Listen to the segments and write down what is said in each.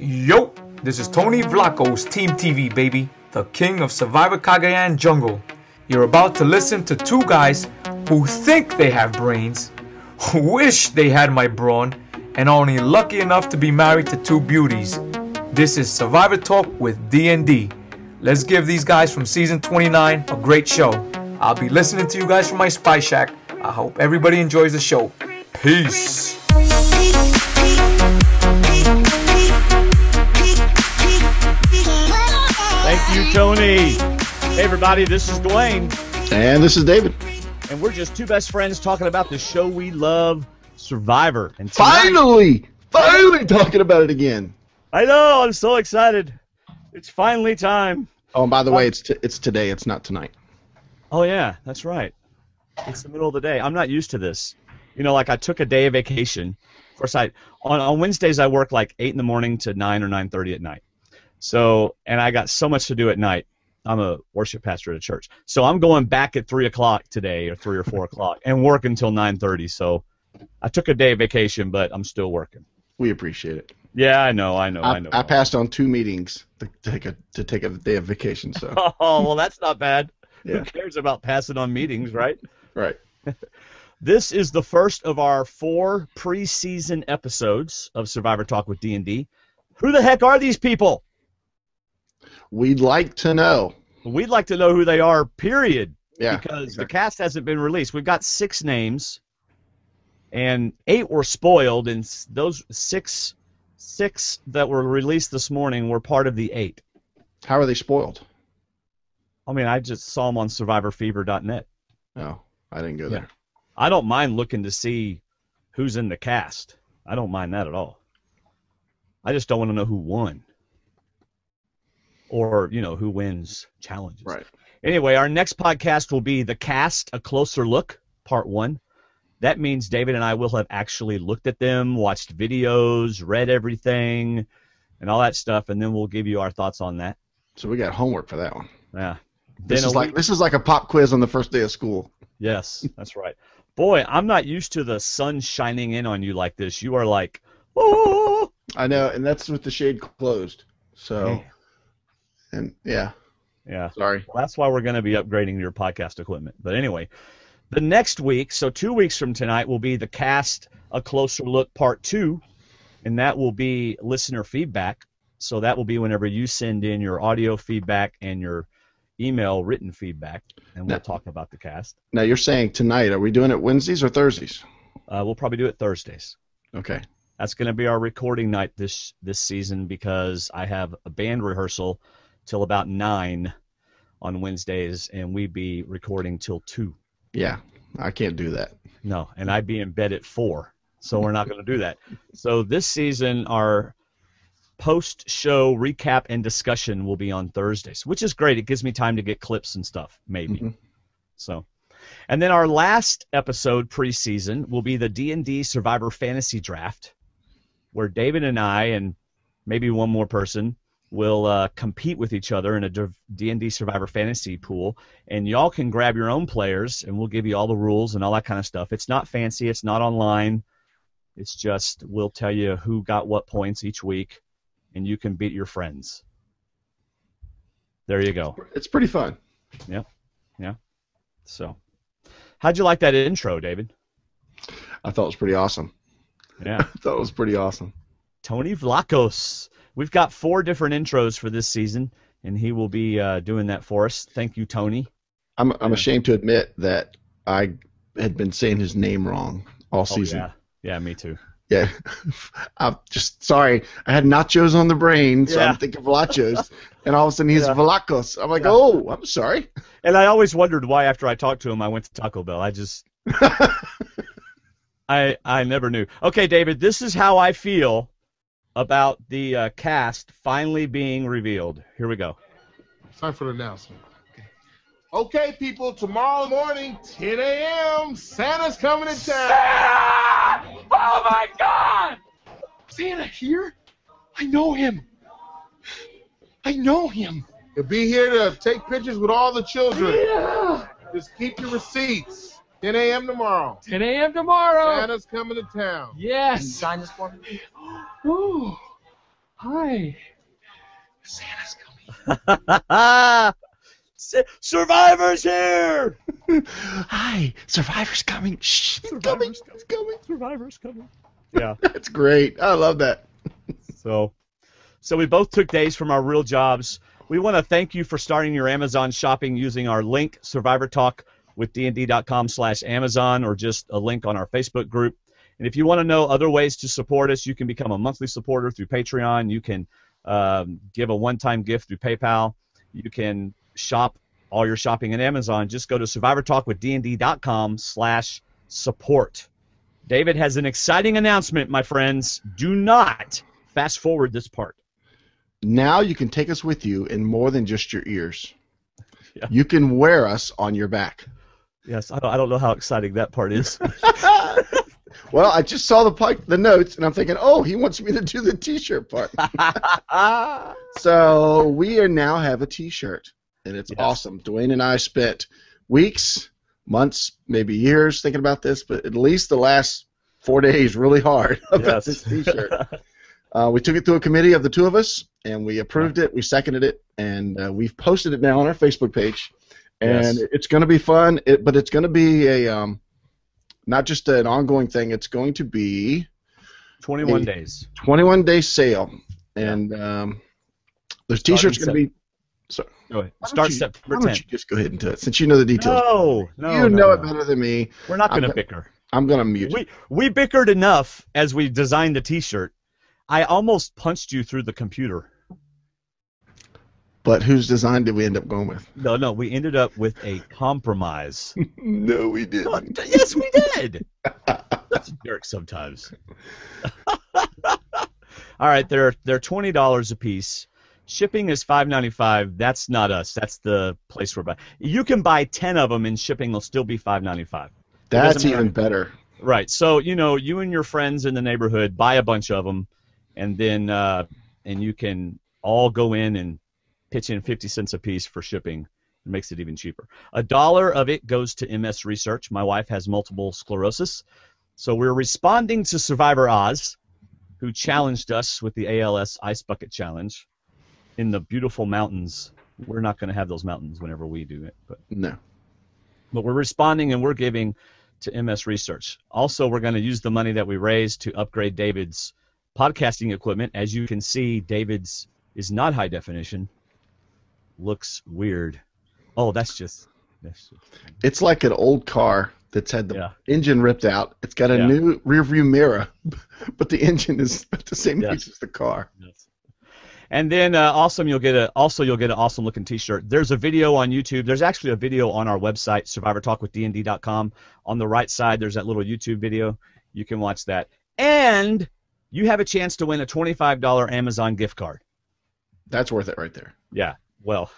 Yo, this is Tony Vlaco's Team TV, baby, the king of Survivor Cagayan Jungle. You're about to listen to two guys who think they have brains, who wish they had my brawn, and are only lucky enough to be married to two beauties. This is Survivor Talk with D&D. Let's give these guys from season 29 a great show. I'll be listening to you guys from my spy shack. I hope everybody enjoys the show. Peace. Thank you, Tony. Hey, everybody, this is Dwaine. And this is David. And we're just two best friends talking about the show we love, Survivor. And finally talking about it again. I know, I'm so excited. It's finally time. Oh, and by the way, it's today. It's not tonight. Oh, yeah, that's right. It's the middle of the day. I'm not used to this. You know, like I took a day of vacation. Of course, on Wednesdays I work like 8 in the morning to 9 or 9:30 at night. So, and I got so much to do at night. I'm a worship pastor at a church. So I'm going back at 3 o'clock today, or 3 or 4 o'clock, and work until 9:30. So I took a day of vacation, but I'm still working. We appreciate it. Yeah, I know. I passed on 2 meetings to take a day of vacation. So. Oh, well, that's not bad. Yeah. Who cares about passing on meetings, right? Right. This is the first of our 4 preseason episodes of Survivor Talk with D&D. Who the heck are these people? We'd like to know. We'd like to know who they are, period. Yeah. Because exactly. the cast hasn't been released. We've got 6 names, and 8 were spoiled, and those six that were released this morning were part of the 8. How are they spoiled? I mean, I just saw them on SurvivorFever.net. Oh, I didn't go there. I don't mind looking to see who's in the cast. I don't mind that at all. I just don't want to know who won. Or, you know, who wins challenges. Right. Anyway, our next podcast will be The Cast, A Closer Look, Part 1. That means David and I will have actually looked at them, watched videos, read everything, and all that stuff, and then we'll give you our thoughts on that. So we got homework for that one. Yeah. This is like a pop quiz on the first day of school. Yes, that's right. Boy, I'm not used to the sun shining in on you like this. You are like, oh. I know, and that's with the shade closed. So, Hey. And yeah. Yeah. Sorry. Well, that's why we're going to be upgrading your podcast equipment. But anyway, the next week, so 2 weeks from tonight, will be The Cast, A Closer Look Part 2, and that will be listener feedback. So that will be whenever you send in your audio feedback and your email written feedback, and we'll talk about the cast. Now, you're saying tonight, are we doing it Wednesdays or Thursdays? We'll probably do it Thursdays. Okay. That's going to be our recording night this season because I have a band rehearsal till about 9 on Wednesdays, and we be recording till 2. Yeah, I can't do that. No, and I'd be in bed at 4, so we're not going to do that. So this season, our post-show recap and discussion will be on Thursdays, which is great. It gives me time to get clips and stuff, maybe. Mm-hmm. So, and then our last episode preseason will be the D&D Survivor Fantasy Draft, where David and I and maybe one more person will compete with each other in a D&D Survivor Fantasy pool, and y'all can grab your own players, and we'll give you all the rules and all that kind of stuff. It's not fancy. It's not online. It's just we'll tell you who got what points each week, and you can beat your friends. There you go. It's pretty fun. Yeah. So, how'd you like that intro, David? I thought it was pretty awesome. Yeah. I thought it was pretty awesome. Tony Vlachos. We've got 4 different intros for this season, and he will be doing that for us. Thank you, Tony. I'm ashamed to admit that I had been saying his name wrong all season. Yeah, me too. Yeah. I'm just sorry. I had nachos on the brain, so I'm thinking Vlachos, and all of a sudden he's Vlachos. I'm like, oh, I'm sorry. And I always wondered why after I talked to him I went to Taco Bell. I just I never knew. Okay, David, this is how I feel about the cast finally being revealed. Here we go. Time for the announcement. Okay, people, tomorrow morning, 10 a.m., Santa's coming to town. Santa! Oh, my God! Santa here? I know him. He'll be here to take pictures with all the children. Yeah. Just keep your receipts. 10 a.m. tomorrow. 10 a.m. tomorrow. Santa's coming to town. Yes. Can you sign this for me? Ooh. Hi. Santa's coming. Survivor's here! Hi, Survivor's coming. Shh, he's coming. He's coming. Survivor's coming. Yeah. That's great. I love that. So we both took days from our real jobs. We want to thank you for starting your Amazon shopping using our link, survivortalkwithdnd.com/Amazon, or just a link on our Facebook group. And if you want to know other ways to support us, you can become a monthly supporter through Patreon. You can give a one-time gift through PayPal. You can shop all your shopping at Amazon. Just go to survivortalkwithdnd.com/support. David has an exciting announcement, my friends. Do not fast forward this part. Now you can take us with you in more than just your ears. Yeah. You can wear us on your back. Yes, I don't know how exciting that part is. Well, I just saw the notes, and I'm thinking, oh, he wants me to do the T-shirt part. So we now have a T-shirt, and it's awesome. Dwaine and I spent weeks, months, maybe years thinking about this, but at least the last 4 days really hard about this T-shirt. We took it through a committee of the two of us, and we approved it, we seconded it, and we've posted it now on our Facebook page. And it's going to be fun, but it's going to be a not just an ongoing thing. It's going to be 21 days. 21-day sale. And those T-shirts are going to be... So, go ahead. Start September 10th. Why don't you just go ahead and do it, since you know the details. No, you know it better than me. We're not going to bicker. I'm going to mute you. We bickered enough as we designed the T-shirt. I almost punched you through the computer. But whose design did we end up going with? No, we ended up with a compromise. No, we didn't. Yes, we did. That's a jerk sometimes. All right, they're $20 a piece. Shipping is $5.95. That's not us. That's the place we're buying. You can buy 10 of them, and shipping will still be $5.95. That's even better. Right. So you and your friends in the neighborhood buy a bunch of them, and then and you can all go in and pitch in 50 cents a piece for shipping. It makes it even cheaper. $1 of it goes to MS Research. My wife has multiple sclerosis. So we're responding to Survivor Oz, who challenged us with the ALS Ice Bucket Challenge in the beautiful mountains. We're not going to have those mountains whenever we do it. But we're responding, and we're giving to MS Research. Also, we're going to use the money that we raised to upgrade David's podcasting equipment. As you can see, David's is not high definition. Looks weird. Oh, that's just. It's like an old car that's had the engine ripped out. It's got a new rear-view mirror, but the engine is at the same age as the car. Yes. And then you'll get an awesome looking T-shirt. There's a video on YouTube. There's actually a video on our website, survivortalkwithdnd.com. On the right side, there's that little YouTube video. You can watch that. And you have a chance to win a $25 Amazon gift card. That's worth it right there. Yeah. Well,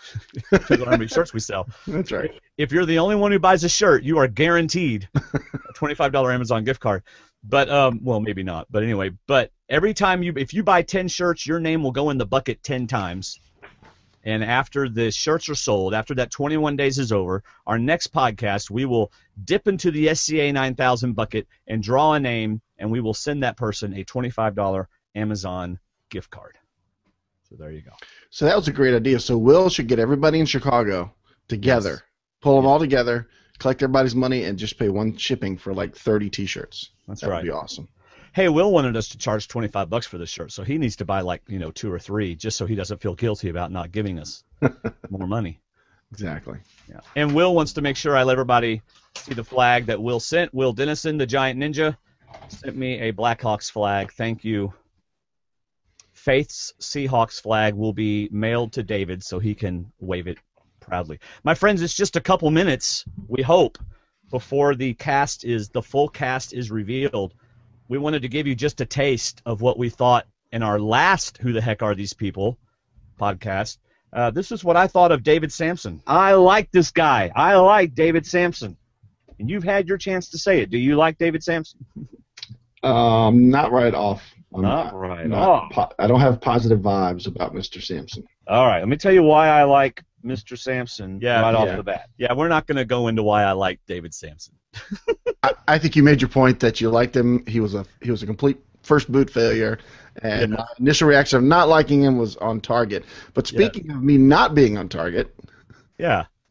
depends on how many shirts we sell. That's right. If you're the only one who buys a shirt, you are guaranteed a $25 Amazon gift card. But well, maybe not. But anyway, every time if you buy 10 shirts, your name will go in the bucket 10 times. And after the shirts are sold, after that 21 days is over, our next podcast, we will dip into the SCA 9000 bucket and draw a name, and we will send that person a $25 Amazon gift card. So there you go. So that was a great idea. So Will should get everybody in Chicago together, pull them all together, collect everybody's money, and just pay one shipping for like 30 T-shirts. That would be awesome. Hey, Will wanted us to charge $25 for this shirt, so he needs to buy like 2 or 3 just so he doesn't feel guilty about not giving us more money. Exactly. Yeah. And Will wants to make sure I let everybody see the flag that Will sent. Will Dennison, the Giant Ninja, sent me a Blackhawks flag. Thank you. Faith's Seahawks flag will be mailed to David so he can wave it proudly. My friends, it's just a couple minutes, we hope, before the full cast is revealed. We wanted to give you just a taste of what we thought in our last Who the Heck Are These People podcast. This is what I thought of David Sampson. I like this guy. I like David Sampson. And you've had your chance to say it. Do you like David Sampson? Not right off. I don't have positive vibes about Mr. Sampson. All right, let me tell you why I like Mr. Sampson off the bat. Yeah, we're not going to go into why I like David Sampson. I think you made your point that you liked him. He was a complete first boot failure, and my initial reaction of not liking him was on target. But speaking of me not being on target,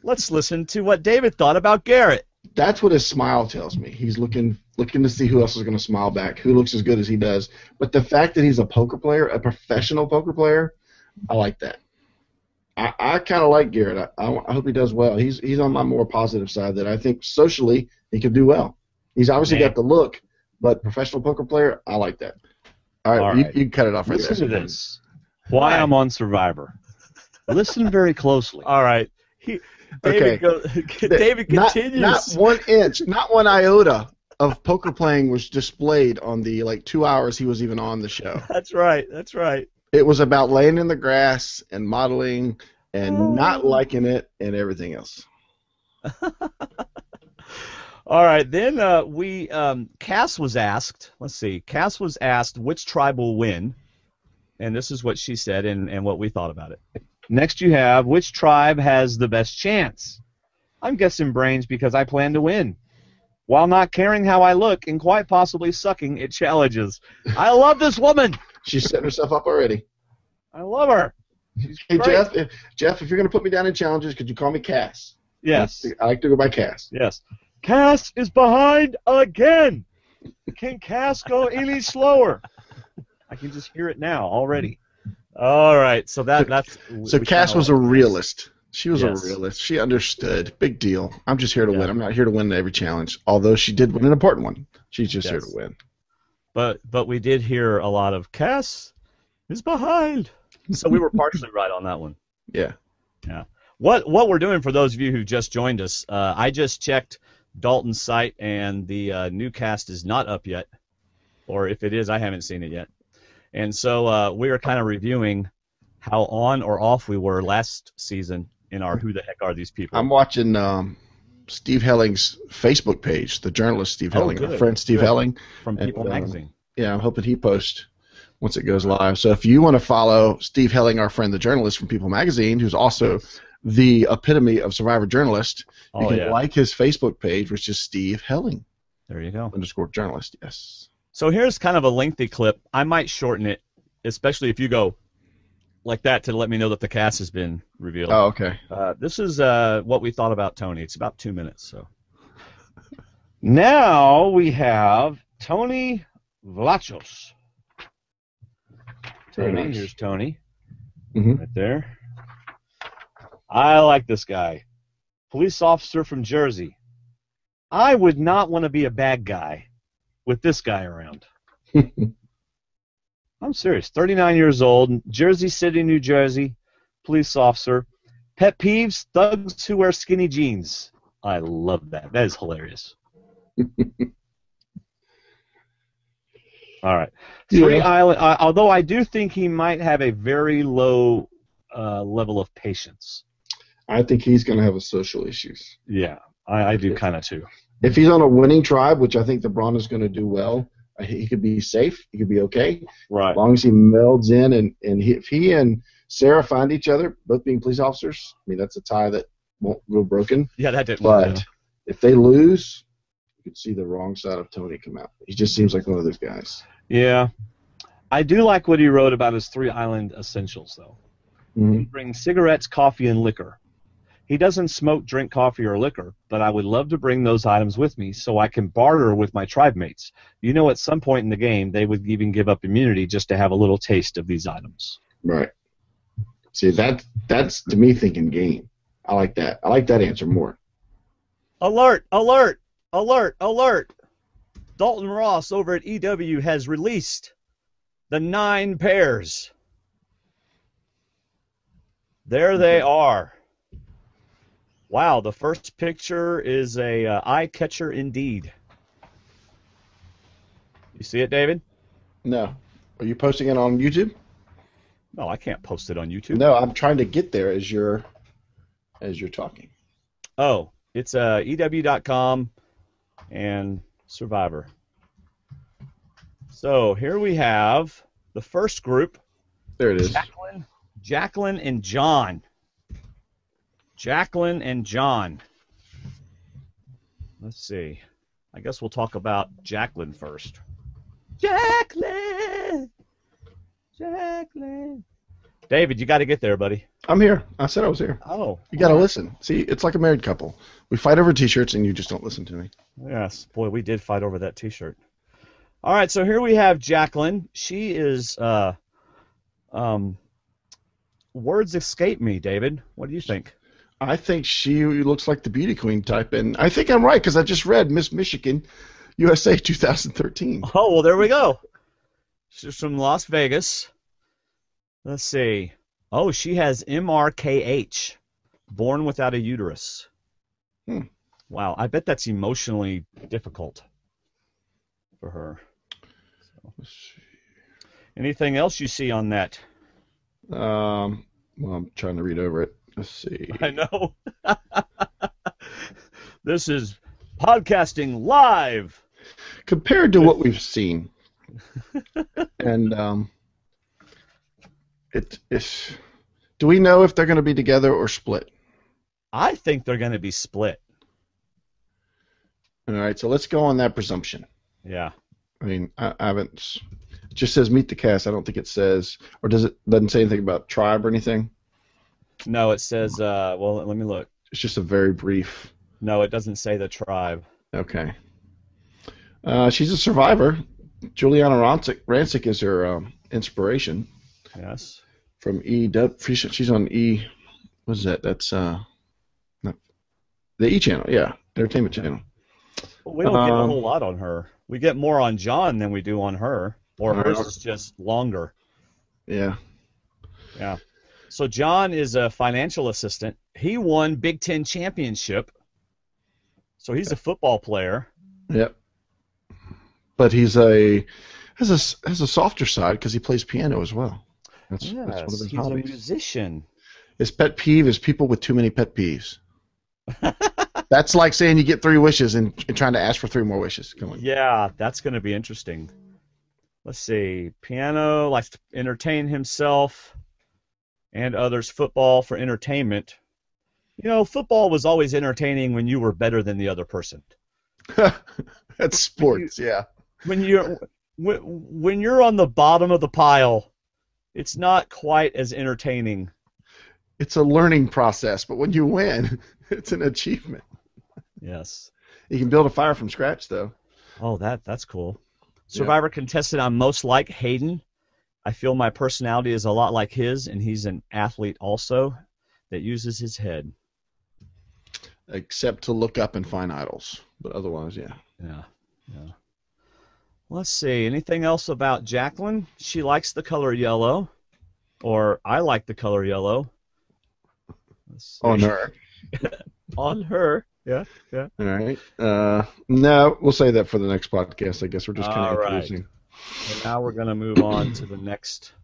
let's listen to what David thought about Garrett. That's what his smile tells me. He's looking to see who else is going to smile back, who looks as good as he does. But the fact that he's a poker player, a professional poker player, I like that. I kind of like Garrett. I hope he does well. He's on my more positive side that I think socially he could do well. He's obviously got the look, but professional poker player, I like that. All right. You can cut it off right there. Listen to this. Why I'm on Survivor. Listen very closely. All right. David continues. Not 1 inch, not 1 iota of poker playing was displayed on the 2 hours he was even on the show. That's right. It was about laying in the grass and modeling and not liking it and everything else. All right. Then Cass was asked. Let's see. Cass was asked which tribe will win, and this is what she said and what we thought about it. Next you have, which tribe has the best chance? I'm guessing Brains because I plan to win. While not caring how I look and quite possibly sucking at challenges. I love this woman. She's setting herself up already. I love her. She's hey, great. Jeff, if you're going to put me down in challenges, could you call me Cass? Yes. I like to go by Cass. Yes. Cass is behind again. Can Cass go any slower? I can just hear it now already. All right, so Cass was a realist. She was a realist. She understood. Big deal. I'm just here to win. I'm not here to win every challenge. Although she did win an important one. She's just here to win. But we did hear a lot of Cass is behind. So we were partially right on that one. Yeah. What we're doing for those of you who just joined us, I just checked Dalton's site and the new cast is not up yet. Or if it is, I haven't seen it yet. And so we are kind of reviewing how on or off we were last season in our Who the Heck Are These People? I'm watching Steve Helling's Facebook page, the journalist Steve Helling, our friend Steve Helling. From People Magazine. Yeah, I'm hoping he posts once it goes live. So if you want to follow Steve Helling, our friend, the journalist from People Magazine, who's also the epitome of Survivor journalist, you can like his Facebook page, which is Steve Helling. There you go. _journalist, yes. So here's kind of a lengthy clip. I might shorten it, especially if you go like that to let me know that the cast has been revealed. Oh, okay. This is what we thought about Tony. It's about 2 minutes. So now we have Tony Vlachos. Here's Tony. Right there. I like this guy. Police officer from Jersey. I would not want to be a bad guy with this guy around. I'm serious. 39 years old, Jersey City, New Jersey, police officer. Pet peeves, thugs who wear skinny jeans. I love that. That is hilarious. All right. Island, although I do think he might have a very low level of patience. I think he's going to have social issues. Yeah, I do kind of too. If he's on a winning tribe, which I think the Braun is going to do well, he could be safe. He could be okay. Right. As long as he melds in and if he and Sarah find each other, both being police officers, I mean, that's a tie that won't go broken. Yeah, that didn't work. But if they lose, you could see the wrong side of Tony come out. He just seems like one of those guys. Yeah. I do like what he wrote about his 3 island essentials, though. He brings cigarettes, coffee, and liquor. He doesn't smoke, drink coffee, or liquor, but I would love to bring those items with me so I can barter with my tribe mates. You know, at some point in the game, they would even give up immunity just to have a little taste of these items. Right. See, that's to me thinking game. I like that. I like that answer more. Alert, alert, alert, alert. Dalton Ross over at EW has released the 9 pairs. There they are. Wow, the first picture is a eye catcher indeed. You see it, David? No. Are you posting it on YouTube? No, I can't post it on YouTube. No, I'm trying to get there as you're talking. Oh, it's EW.com and Survivor. So here we have the first group. There it is. Jacqueline and John. Jacqueline and John. Let's see. I guess we'll talk about Jacqueline first. Jacqueline. David, you got to get there, buddy. I'm here. I said I was here. Oh. You got to listen. See, it's like a married couple. We fight over T-shirts, and you just don't listen to me. Yes. Boy, we did fight over that T-shirt. All right, so here we have Jacqueline. She is, words escape me, David. What do you think? I think she looks like the beauty queen type, and I think I'm right because I just read Miss Michigan, USA 2013. Oh, well, there we go. She's from Las Vegas. Let's see. Oh, she has MRKH, born without a uterus. Wow, I bet that's emotionally difficult for her. So. Anything else you see on that? Well, I'm trying to read over it. Let's see. I know. This is podcasting live. Compared to what we've seen, and do we know if they're going to be together or split? I think they're going to be split. All right, so let's go on that presumption. Yeah. I mean, I haven't. It just says meet the cast. I don't think it says, or doesn't say anything about tribe or anything? No, it says. Well, let me look. It's just a very brief. No, it doesn't say the tribe. Okay. She's a survivor. Juliana Rancic is her inspiration. Yes. From she's on E. What is that? That's the E channel. Yeah, Entertainment Channel. Well, we don't get a whole lot on her. We get more on John than we do on her, or hers is just longer. Yeah. Yeah. So John is a financial assistant. He won Big Ten championship. So he's a football player. Yep. But has a softer side because he plays piano as well. That's one of his he's hobbies. a musician. His pet peeve is people with too many pet peeves. That's like saying you get 3 wishes and trying to ask for 3 more wishes. Come on. Yeah, that's going to be interesting. Let's see. Piano, likes to entertain himself and others. Football for entertainment. You know, football was always entertaining when you were better than the other person. That's sports, yeah. When you're on the bottom of the pile, it's not quite as entertaining. It's a learning process, but when you win, it's an achievement. Yes. You can build a fire from scratch, though. Oh, that's cool. Survivor contestant, I'm most like Hayden. I feel my personality is a lot like his, and he's an athlete also that uses his head. Except to look up and find idols, but otherwise, yeah. Yeah. Let's see. Anything else about Jacqueline? She likes the color yellow, or I like the color yellow. On her. On her. Yeah. All right. No, we'll say that for the next podcast. I guess we're just kind of introducing. Right. And now we're going to move on to the next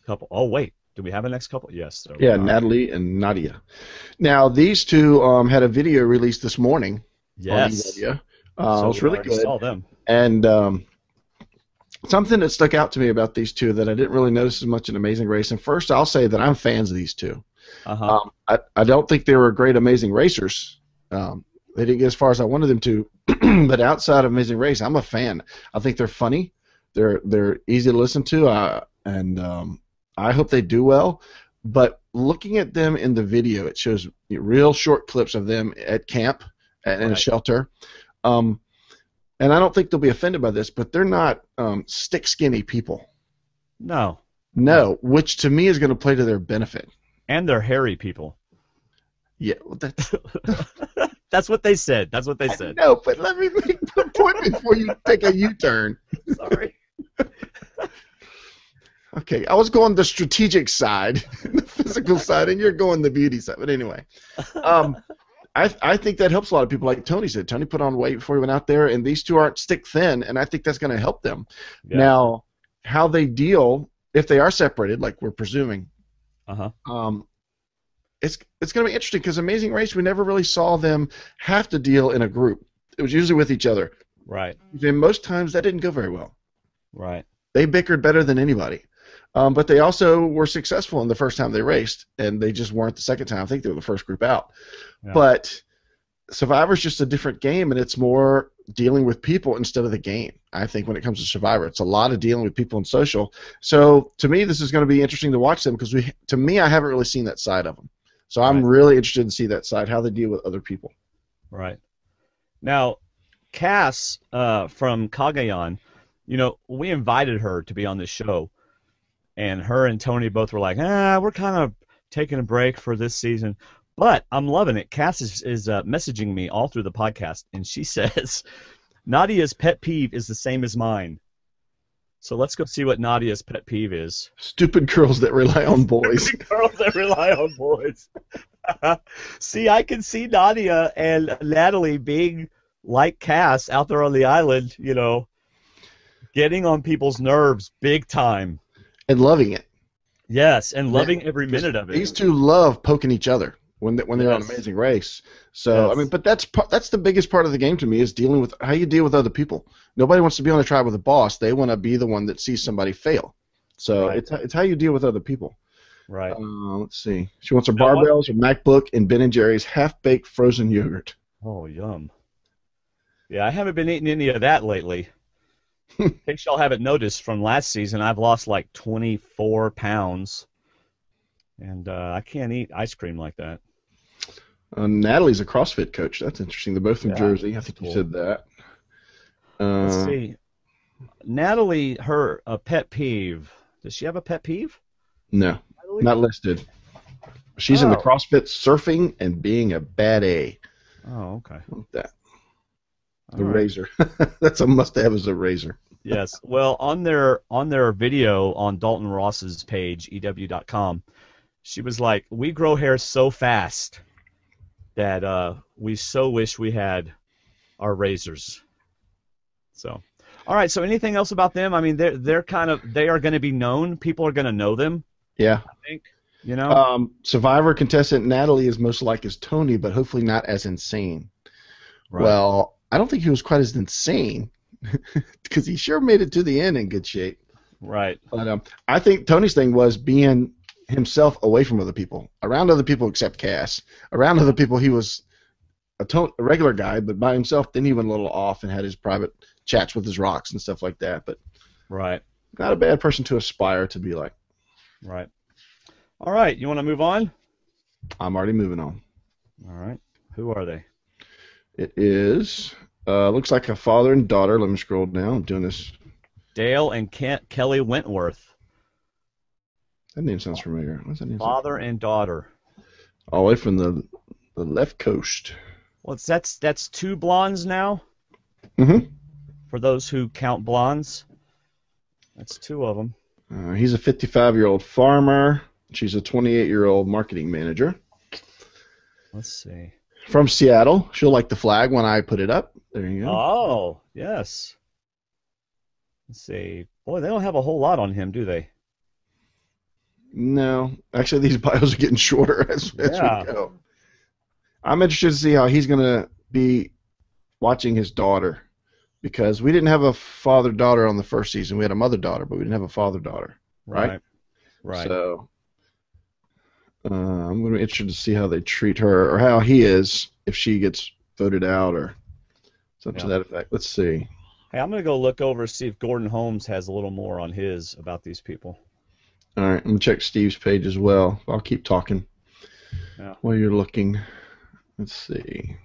couple. Oh, wait. Do we have a next couple? Yes. Yeah, Natalie and Nadia. Now, these two had a video released this morning. Yes. It was really good. Saw them. And something that stuck out to me about these two that I didn't really notice as much in Amazing Race. And first, I'll say that I'm fans of these two. Uh-huh. I don't think they were great Amazing Racers. They didn't get as far as I wanted them to. But outside of Amazing Race, I'm a fan. I think they're funny. They're easy to listen to. And I hope they do well. But looking at them in the video, it shows real short clips of them at camp and in a shelter. And I don't think they'll be offended by this, but they're not stick skinny people. No, which to me is going to play to their benefit. And they're hairy people. Yeah, well, that's what they said. No, but let me make the point before you take a U-turn. Sorry. Okay, I was going the strategic side, the physical side, and you're going the beauty side. But anyway, I think that helps a lot of people. Like Tony said, Tony put on weight before he went out there, and these two aren't stick thin, and I think that's going to help them. Yeah. Now, how they deal if they are separated, like we're presuming, it's going to be interesting because Amazing Race, we never really saw them have to deal in a group. It was usually with each other. Right. And most times that didn't go very well. Right. They bickered better than anybody. But they also were successful in the first time they raced, and they just weren't the second time. I think they were the first group out. Yeah. But Survivor's just a different game, and it's more dealing with people instead of the game. I think when it comes to Survivor, it's a lot of dealing with people in social. So to me, this is going to be interesting to watch them because to me, I haven't really seen that side of them. So I'm really interested to see that side, how they deal with other people. Right. Now, Cass from Cagayan, we invited her to be on this show, and her and Tony both were like, we're kind of taking a break for this season. But I'm loving it. Cass is messaging me all through the podcast, and she says, Nadia's pet peeve is the same as mine. So let's go see what Nadia's pet peeve is. Stupid girls that rely on boys. Stupid girls that rely on boys. See, I can see Nadia and Natalie being like Cass out there on the island, getting on people's nerves big time. And loving it. Yes, and loving every minute of it. These two love poking each other when they're on Amazing Race. So I mean, but that's the biggest part of the game to me is dealing with how you deal with other people. Nobody wants to be on a tribe with a boss. They want to be the one that sees somebody fail. So it's how you deal with other people. Right. Let's see. She wants her barbells, her MacBook, and Ben & Jerry's half-baked frozen yogurt. Oh, yum. Yeah, I haven't been eating any of that lately. In case y'all haven't noticed from last season, I've lost like 24 pounds. And I can't eat ice cream like that. Natalie's a CrossFit coach. That's interesting. They're both from Jersey. I think you said that. Let's see. Natalie, her pet peeve. Does she have a pet peeve? No, Natalie? Not listed. She's in the CrossFit surfing and being a bad A. Oh, okay. Like that. The razor. That's a must-have is a razor. Yes. Well, on their video on Dalton Ross's page, EW.com, she was like, we grow hair so fast that we so wish we had our razors. So, all right. So, anything else about them? I mean, they are going to be known. People are going to know them. Yeah. I think. Survivor contestant Natalie is most like as Tony, but hopefully not as insane. Right. Well, I don't think he was quite as insane because he sure made it to the end in good shape. Right. But I think Tony's thing was being himself away from other people, around other people except Cass. Around other people, he was a regular guy, but by himself, then he went a little off and had his private chats with his rocks and stuff like that. But not a bad person to aspire to be like. Right. All right. You want to move on? I'm already moving on. All right. Who are they? It is, looks like a father and daughter. Let me scroll down. I'm doing this. Dale and Kelly Wentworth. That name sounds familiar. What's that name? Father and daughter. All the way from the left coast. Well, that's two blondes now? Mm-hmm. For those who count blondes. That's two of them. He's a 55-year-old farmer. She's a 28-year-old marketing manager. Let's see. From Seattle. She'll like the flag when I put it up. There you go. Oh, yes. Let's see. Boy, they don't have a whole lot on him, do they? No. Actually, these bios are getting shorter as we go. I'm interested to see how he's going to be watching his daughter because we didn't have a father-daughter on the first season. We had a mother-daughter, but we didn't have a father-daughter. Right. So I'm going to be interested to see how they treat her or how he is if she gets voted out or something to that effect. Let's see. Hey, I'm going to go look over see if Gordon Holmes has a little more on his about these people. All right. I'm going to check Steve's page as well. I'll keep talking while you're looking. Let's see.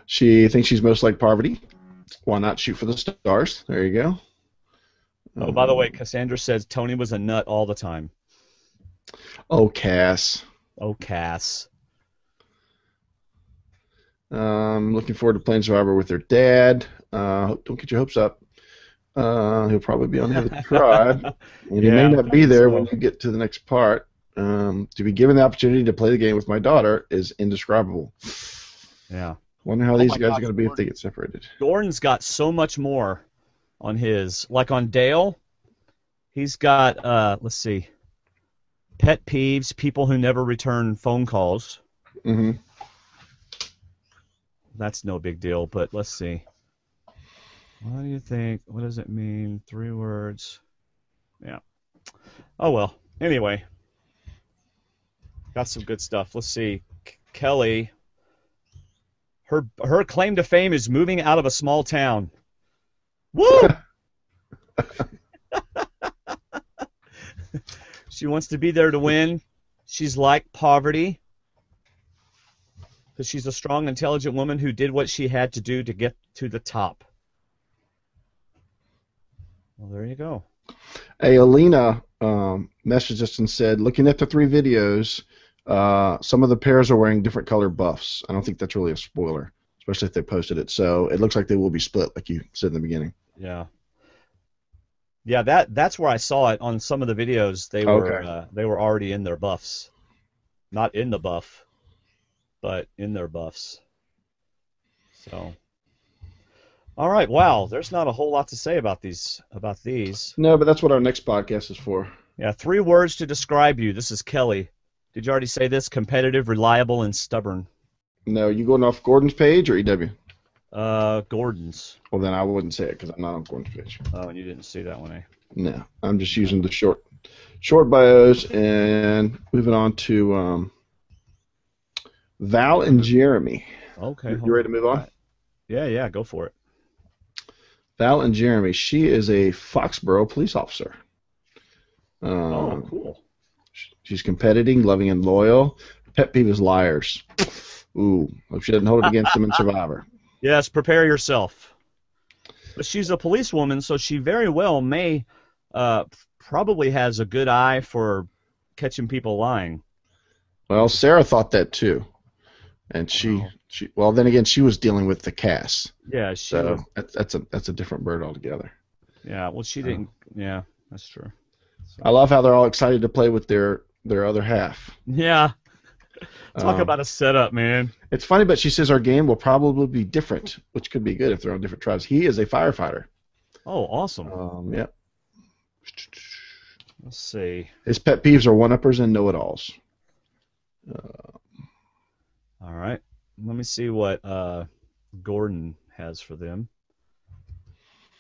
She thinks she's most like Parvati. Why not shoot for the stars? There you go. Oh, by the way, Cassandra says Tony was a nut all the time. Oh, Cass. Oh, Cass. Looking forward to playing Survivor with her dad. Don't get your hopes up. He'll probably be on the other tribe, and he may not be there when you get to the next part. To be given the opportunity to play the game with my daughter is indescribable. Yeah. Wonder how these guys are going to be if they get separated. Gordon's got so much more on his. Like on Dale, he's got, let's see, pet peeves, people who never return phone calls. Mm-hmm. That's no big deal, but let's see. What do you think? What does it mean? 3 words. Yeah. Oh, well. Anyway. Got some good stuff. Let's see. Kelly, Her claim to fame is moving out of a small town. Woo! She wants to be there to win. She's like poverty. Because she's a strong, intelligent woman who did what she had to do to get to the top. Well, there you go. Hey, Alina messaged us and said, looking at the 3 videos, some of the pairs are wearing different color buffs. I don't think that's really a spoiler, especially if they posted it. So it looks like they will be split, like you said in the beginning. Yeah. Yeah, that's where I saw it on some of the videos. They were already in their buffs, not in the buff, but in their buffs. So, all right. Wow, there's not a whole lot to say about these. No, but that's what our next podcast is for. Yeah, 3 words to describe you. This is Kelly. Did you already say this? Competitive, reliable, and stubborn. No, you going off Gordon's page or EW? Gordon's. Well, then I wouldn't say it because I'm not on Gordon's page. Oh, and you didn't see that one, eh? No, I'm just using the short bios and moving on to Val and Jeremy. Okay. You ready to move on? Yeah, go for it. Val and Jeremy. She is a Foxborough police officer. Oh, cool. She's competitive, loving, and loyal. Pet peeve is liars. Ooh, hope she doesn't hold it against them in Survivor. Yes, prepare yourself. But she's a policewoman, so she very well may probably has a good eye for catching people lying. Well, Sarah thought that too, and she well, then again, she was dealing with the cast. Yeah, so that's a different bird altogether. Yeah, well, she didn't. Yeah, that's true. So. I love how they're all excited to play with their other half. Yeah. Talk about a setup, man. It's funny, but she says our game will probably be different, which could be good if they're on different tribes. He is a firefighter. Oh, awesome. Yep. Let's see. His pet peeves are one-uppers and know-it-alls. All right. Let me see what Gordon has for them.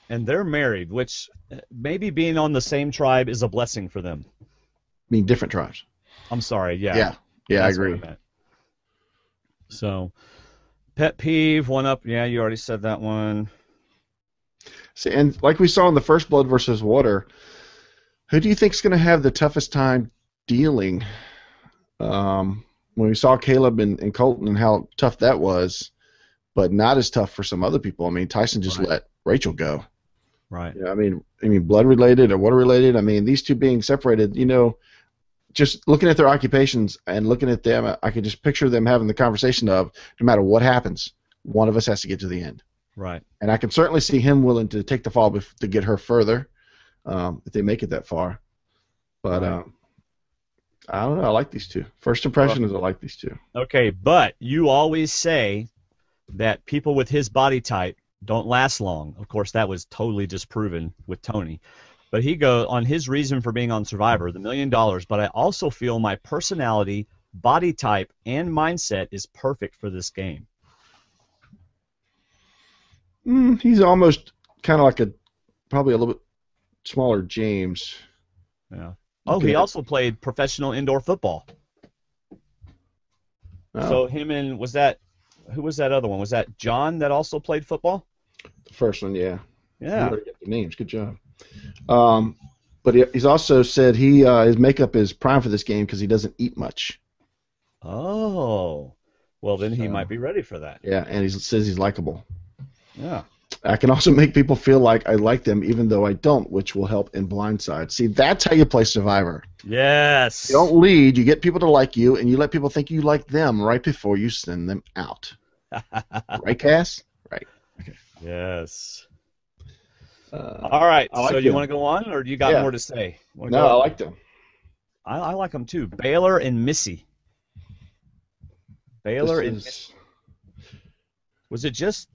And they're married, which maybe being on the same tribe is a blessing for them. I mean, different tribes. I'm sorry, yeah. Yeah, I agree. So, pet peeve, one up. Yeah, you already said that one. See, and like we saw in the first Blood versus Water, who do you think is going to have the toughest time dealing? When we saw Caleb and Colton and how tough that was, but not as tough for some other people. I mean, Tyson just let Rachel go. Right. Yeah, I mean, blood related or water related. I mean, these two being separated, just looking at their occupations and looking at them, I could just picture them having the conversation of, no matter what happens, one of us has to get to the end. Right. And I can certainly see him willing to take the fall to get her further, if they make it that far. But I don't know. I like these two. First impression is I like these two. Okay, but you always say that people with his body type don't last long. Of course, that was totally disproven with Tony. But he goes on his reason for being on Survivor, the $1 million. But I also feel my personality, body type, and mindset is perfect for this game. He's almost kind of like probably a little bit smaller James. Yeah. Oh, he also played professional indoor football. Oh. So him and who was that other one? Was that John that also played football? The first one, yeah. Yeah. You better get the names. Good job. But he's also said his makeup is prime for this game because he doesn't eat much. Oh. Well, then he might be ready for that. Yeah, and he says he's likable. Yeah. I can also make people feel like I like them even though I don't, which will help in Blindside. See, that's how you play Survivor. Yes. You don't lead. You get people to like you, and you let people think you like them right before you send them out. Right, Cass? Right. Okay. Yes. All right. Like so you want to go on, or do you got more to say? No, I like them. I like them too. Baylor and Missy. Baylor and Missy. Was it just,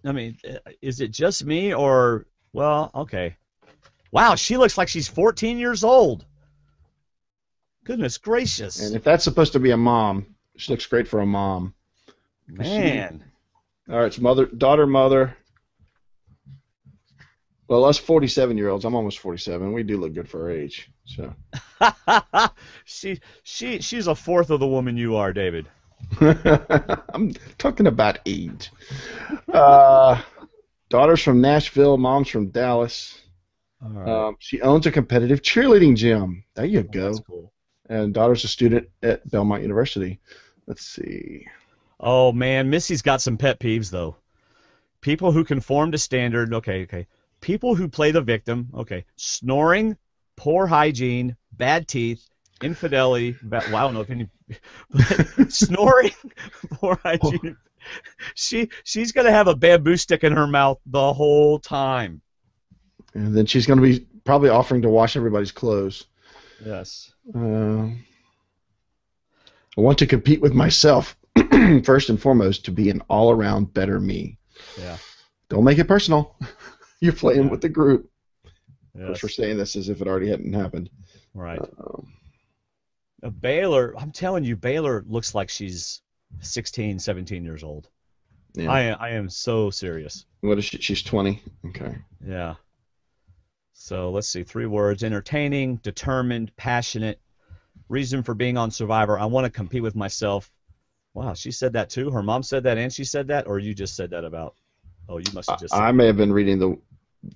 is it just me or, well, okay. Wow, she looks like she's 14 years old. Goodness gracious. And if that's supposed to be a mom, she looks great for a mom. Man. All right, it's daughter, mother. Well, us 47-year-olds, I'm almost 47. We do look good for our age. So. She's a fourth of the woman you are, David. I'm talking about age. Daughter's from Nashville, mom's from Dallas. All right. She owns a competitive cheerleading gym. There you go. That's cool. And daughter's a student at Belmont University. Let's see. Oh, man. Missy's got some pet peeves, though. People who conform to standard. Okay. People who play the victim. Okay. Snoring, poor hygiene, bad teeth, infidelity. Well, I don't know if any. Snoring, poor hygiene. She's going to have a bamboo stick in her mouth the whole time. And then she's going to be probably offering to wash everybody's clothes. Yes. I want to compete with myself, first and foremost, to be an all-around better me. Yeah. Don't make it personal. You're playing with the group. Yes. Of course, we're saying this as if it already hadn't happened. Right. Baylor, I'm telling you, Baylor looks like she's 16, 17 years old. Yeah. I am so serious. What is she? She's 20. Okay. Yeah. So let's see. 3 words: entertaining, determined, passionate. Reason for being on Survivor: I want to compete with myself. Wow, she said that too? Her mom said that and she said that? Or you just said that about... Oh, you must have just said I may have been reading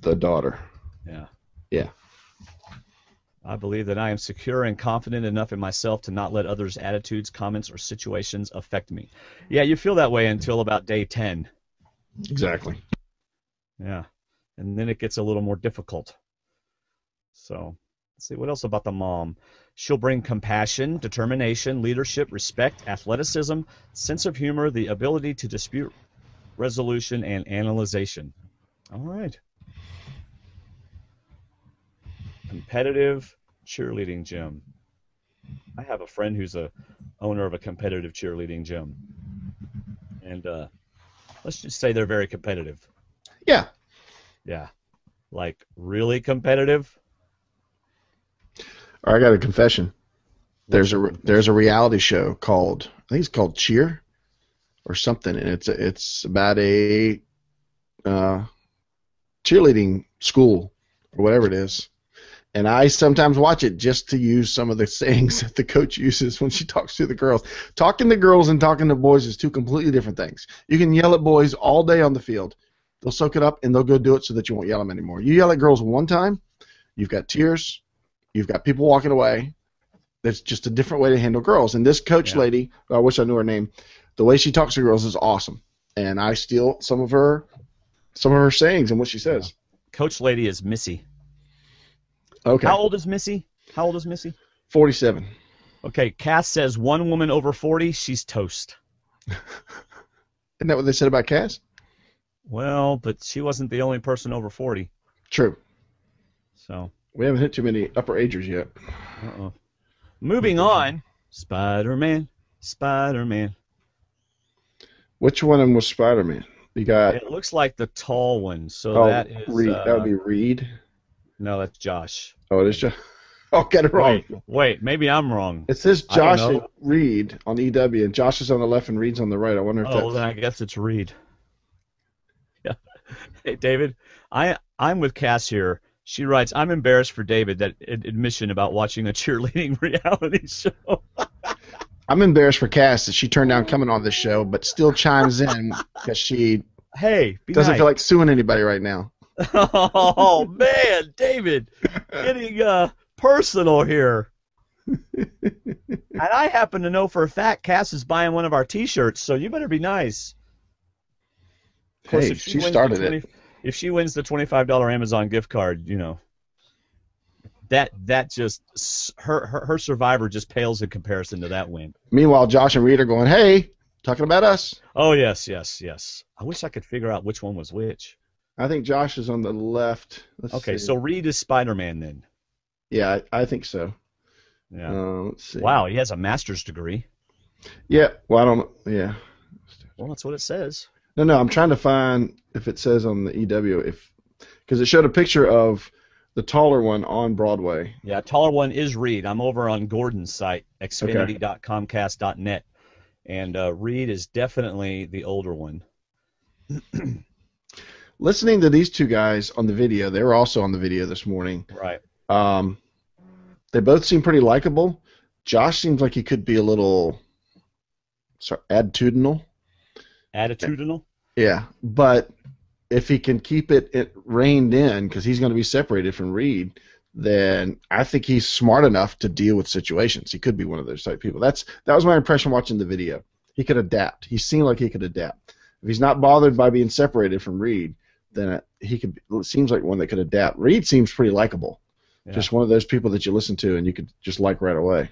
the daughter. Yeah. Yeah. I believe that I am secure and confident enough in myself to not let others' attitudes, comments, or situations affect me. Yeah, you feel that way until about day 10. Exactly. Yeah. And then it gets a little more difficult. So, let's see. What else about the mom? She'll bring compassion, determination, leadership, respect, athleticism, sense of humor, the ability to dispute resolution, and analyzation. All right. Competitive cheerleading gym. I have a friend who's a owner of a competitive cheerleading gym. And let's just say they're very competitive. Yeah. Yeah. Like, really competitive? I got a confession. There's a reality show called, I think it's called Cheer or something, and it's about a cheerleading school or whatever it is. And I sometimes watch it just to use some of the sayings that the coach uses when she talks to the girls. Talking to girls and talking to boys is two completely different things. You can yell at boys all day on the field. They'll soak it up and they'll go do it so that you won't yell at them anymore. You yell at girls one time, you've got tears, you've got people walking away. That's just a different way to handle girls. And this coach lady, I wish I knew her name, the way she talks to girls is awesome. And I steal some of her sayings and what she says. Coach lady is Missy. Okay. How old is Missy? 47. Okay, Cass says one woman over 40, she's toast. Isn't that what they said about Cass? Well, but she wasn't the only person over 40. True. So We haven't hit too many upper agers yet. Uh-oh. Moving on, Spider-Man. Which one of them was Spider-Man? You got. It looks like the tall one. So that is. Reed. That would be Reed. No, that's Josh. Oh, it is Josh. Oh, get it wrong. Wait, maybe I'm wrong. It says Josh and Reed on EW, and Josh is on the left and Reed's on the right. I wonder if that's. Oh, then I guess it's Reed. Yeah. Hey, David, I'm with Cass here. She writes, I'm embarrassed for David that admission about watching a cheerleading reality show. I'm embarrassed for Cass that she turned down coming on this show, but still chimes in because she doesn't feel like suing anybody right now. Oh, man, David, getting personal here. And I happen to know for a fact Cass is buying one of our T-shirts, so you better be nice. Of course, Hey, she started it. If she wins the $25 Amazon gift card, you know, that just her Survivor just pales in comparison to that win. Meanwhile, Josh and Reed are going, hey, talking about us. Oh, yes. I wish I could figure out which one was which. I think Josh is on the left. Let's see. So Reed is Spider-Man then. Yeah, I think so. Yeah. Let's see. Wow, he has a master's degree. Yeah, well, I don't know. Yeah. Well, that's what it says. No, I'm trying to find if it says on the EW, because it showed a picture of the taller one on Broadway. Yeah, taller one is Reed. I'm over on Gordon's site, xfinity.comcast.net, and Reed is definitely the older one. Listening to these two guys on the video, they were also on the video this morning. Right. They both seem pretty likable. Josh seems like he could be a little attitudinal. Attitudinal? Yeah, but if he can keep it reined in, because he's going to be separated from Reed, then I think he's smart enough to deal with situations. He could be one of those type of people. That was my impression watching the video. He could adapt. He seemed like he could adapt. If he's not bothered by being separated from Reed, then it seems like one that could adapt. Reed seems pretty likable. Yeah. Just one of those people that you listen to and you could just like right away.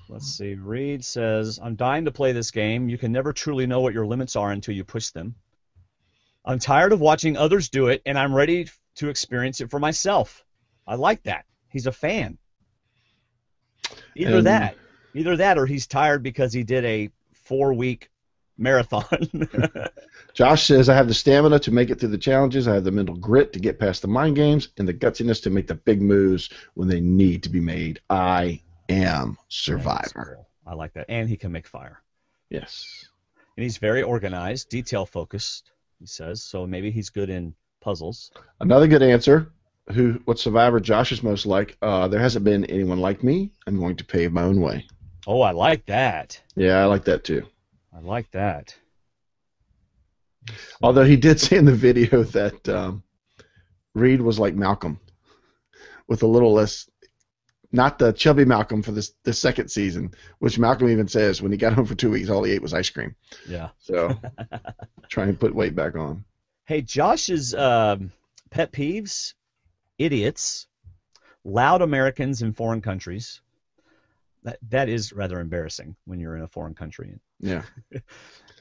Let's see. Reed says, I'm dying to play this game. You can never truly know what your limits are until you push them. I'm tired of watching others do it, and I'm ready to experience it for myself. I like that. He's a fan. Either that or he's tired because he did a 4-week marathon. Josh says, I have the stamina to make it through the challenges. I have the mental grit to get past the mind games and the gutsiness to make the big moves when they need to be made. I am Survivor. I like that. And he can make fire. Yes. And he's very organized, detail-focused, he says, so maybe he's good in puzzles. Another good answer. What Survivor Josh is most like? There hasn't been anyone like me. I'm going to pave my own way. Oh, I like that. Yeah, I like that too. I like that. Although he did say in the video that Reed was like Malcolm, with a little less, not the chubby Malcolm for this second season, which Malcolm even says when he got home for 2 weeks, all he ate was ice cream. Yeah. So trying to put weight back on. Hey, Josh's pet peeves: idiots, loud Americans in foreign countries. That is rather embarrassing when you're in a foreign country. Yeah.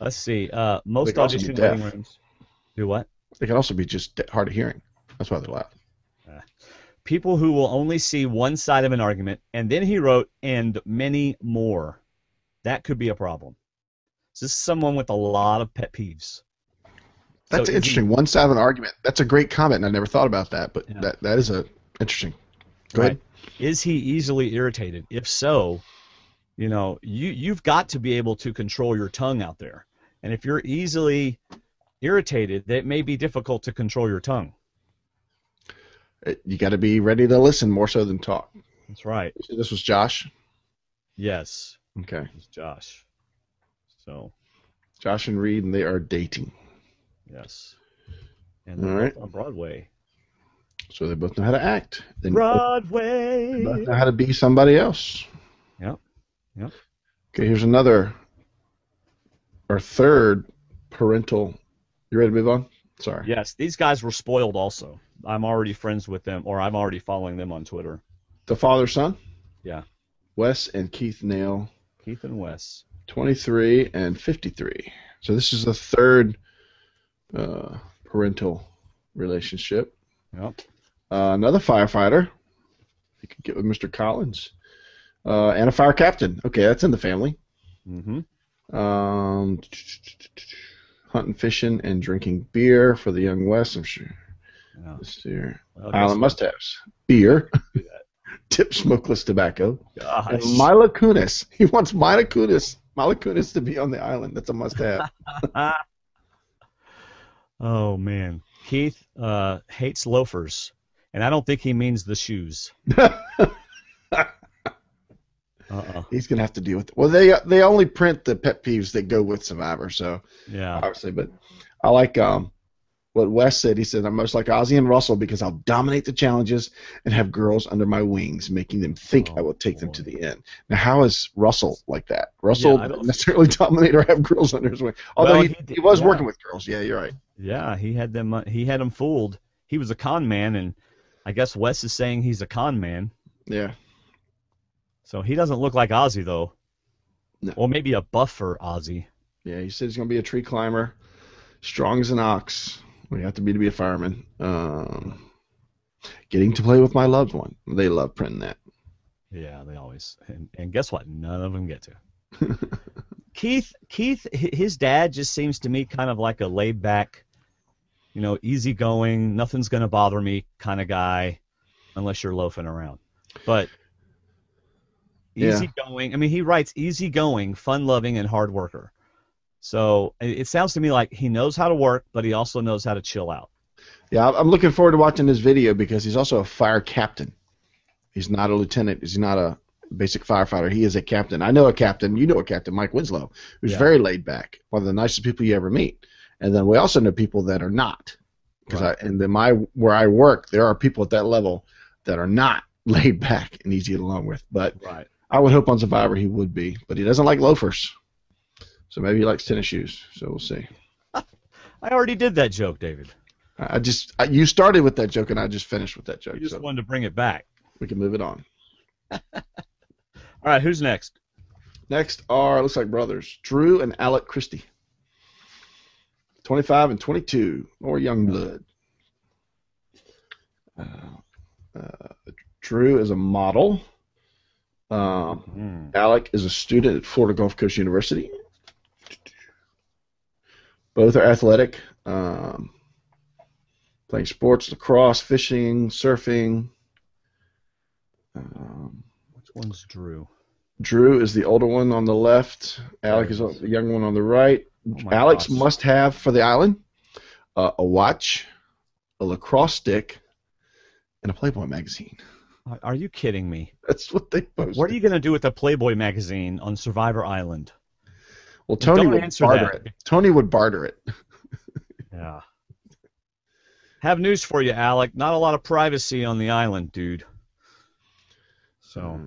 Let's see. Most audition waiting rooms do what? They can also be just hard of hearing. That's why they're loud. People who will only see one side of an argument, and then he wrote, and many more. That could be a problem. So this is someone with a lot of pet peeves. That's interesting. One side of an argument. That's a great comment, and I never thought about that, but yeah. that is interesting. Go ahead. Is he easily irritated? If so, you've got to be able to control your tongue out there. And if you're easily irritated, it may be difficult to control your tongue. You got to be ready to listen more so than talk. That's right. This was Josh? Yes. Okay. It's Josh. So. Josh and Reed, and they are dating. Yes. And they're both on Broadway. So they both know how to act. Broadway. They both know how to be somebody else. Yep. Okay, here's our third parental. You ready to move on? Sorry. Yes, these guys were spoiled also. I'm already friends with them, or I'm already following them on Twitter. The father-son? Yeah. Wes and Keith Nail. Keith and Wes. 23 and 53. So this is the third parental relationship. Yep. Another firefighter. You could get with Mr. Collins. And a fire captain. Okay, that's in the family. Mm-hmm. Hunting, fishing, and drinking beer for the young West, I'm sure. Yeah. Let's see here. Island must-haves. Beer. Tip smokeless tobacco. Gosh. And Mila Kunis. He wants Mila Kunis to be on the island. That's a must-have. Oh, man. Keith hates loafers, and I don't think he means the shoes. He's going to have to deal with it. Well, they only print the pet peeves that go with Survivor, so yeah, obviously. But I like what Wes said. He said, I'm most like Ozzy and Russell because I'll dominate the challenges and have girls under my wings, making them think I will take them to the end. Now, how is Russell like that? Russell didn't necessarily dominate or have girls under his wing. Although he was working with girls. Yeah, you're right. Yeah, he had them fooled. He was a con man, and I guess Wes is saying he's a con man. Yeah. So he doesn't look like Ozzy, though. No. Or maybe a buffer Ozzy. Yeah, he said he's going to be a tree climber, strong as an ox. We have to be a fireman. Getting to play with my loved one. They love printing that. Yeah, they always. And guess what? None of them get to. Keith, his dad just seems to me kind of like a laid-back, easygoing, nothing's going to bother me kind of guy, unless you're loafing around. But easygoing. I mean, he writes easygoing, fun-loving, and hard worker. So it sounds to me like he knows how to work, but he also knows how to chill out. Yeah, I'm looking forward to watching this video because he's also a fire captain. He's not a lieutenant. He's not basic firefighter. He is a captain. I know a captain. You know a captain, Mike Winslow, who's very laid back, one of the nicest people you ever meet. And then we also know people that are not. Where I work, there are people at that level that are not laid back and easy to get along with. But I would hope on Survivor he would be. But he doesn't like loafers. So maybe he likes tennis shoes. So we'll see. I already did that joke, David. You started with that joke, and I just finished with that joke. You just wanted to bring it back. We can move it on. All right, who's next? Next are, looks like brothers, Drew and Alec Christie. 25 and 22, or young blood. Drew is a model. Alec is a student at Florida Gulf Coast University. Both are athletic, playing sports, lacrosse, fishing, surfing. Which one's Drew? Drew is the older one on the left. Alec is the young one on the right. Alex must have for the island a watch, a lacrosse stick, and a Playboy magazine. Are you kidding me? That's what they posted. What are you going to do with a Playboy magazine on Survivor Island? Well, Tony would barter it. Tony would barter it. Yeah. Have news for you, Alec. Not a lot of privacy on the island, dude. So,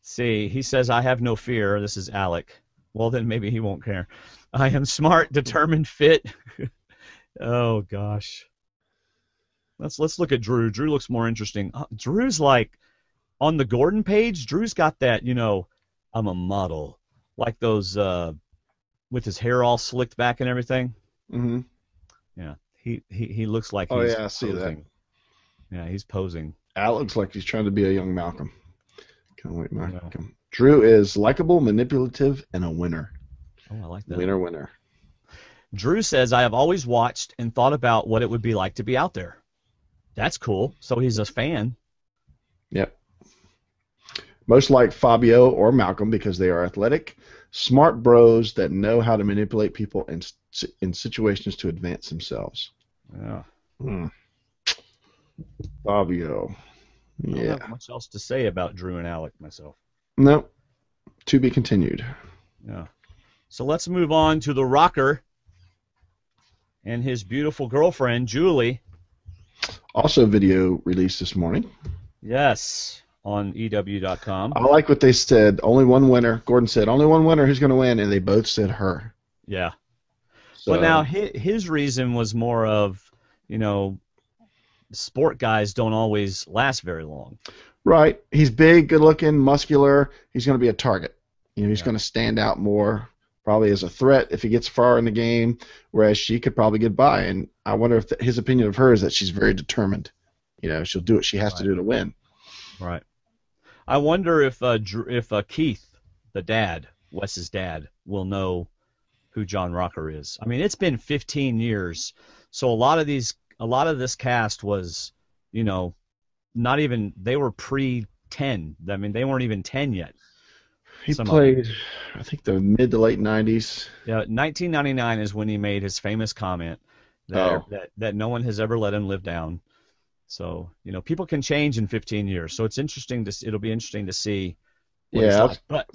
see, he says, I have no fear. This is Alec. Well, then maybe he won't care. I am smart, determined, fit. Oh, gosh. Let's look at Drew. Drew looks more interesting. Drew's like, on the Gordon page, Drew's got that, I'm a model. Like those, with his hair all slicked back and everything. Mm-hmm. Yeah, he looks like he's I see posing. That. Yeah, he's posing. Al looks like he's trying to be a young Malcolm. Kind of like Malcolm. Yeah. Drew is likable, manipulative, and a winner. Oh, I like that. Winner. Drew says, I have always watched and thought about what it would be like to be out there. That's cool. So he's a fan. Yep. Most like Fabio or Malcolm because they are athletic, smart bros that know how to manipulate people in situations to advance themselves. Yeah. Fabio. I don't have much else to say about Drew and Alec myself. No. To be continued. Yeah. So let's move on to the rocker and his beautiful girlfriend, Julie. Also video released this morning. Yes, on EW.com. I like what they said. Only one winner. Gordon said, only one winner. Who's going to win? And they both said her. Yeah. So, but now his reason was more of, sport guys don't always last very long. Right. He's big, good-looking, muscular. He's going to be a target. He's going to stand out more, probably as a threat if he gets far in the game, whereas she could probably get by. And I wonder if his opinion of her is that she's very determined. She'll do what she has to do to win. Right. I wonder if Keith, the dad, Wes's dad, will know who John Rocker is. I mean, it's been 15 years, so a lot of this cast was, not even, they were pre-10. I mean, they weren't even 10 yet. He played, I think, the mid to late 90s. Yeah, 1999 is when he made his famous comment that no one has ever let him live down. So, people can change in 15 years. So it'll be interesting to see what it's like.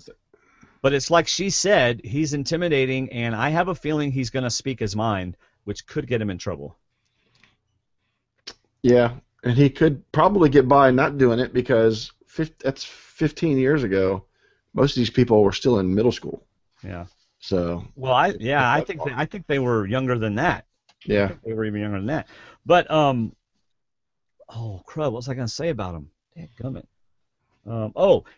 But it's like she said, he's intimidating, and I have a feeling he's going to speak his mind, which could get him in trouble. Yeah, and he could probably get by not doing it because that's 15 years ago. Most of these people were still in middle school. Yeah. So. Well, I think they were younger than that. Yeah. They were even younger than that. But oh crud! What was I going to say about him? Dadgummit.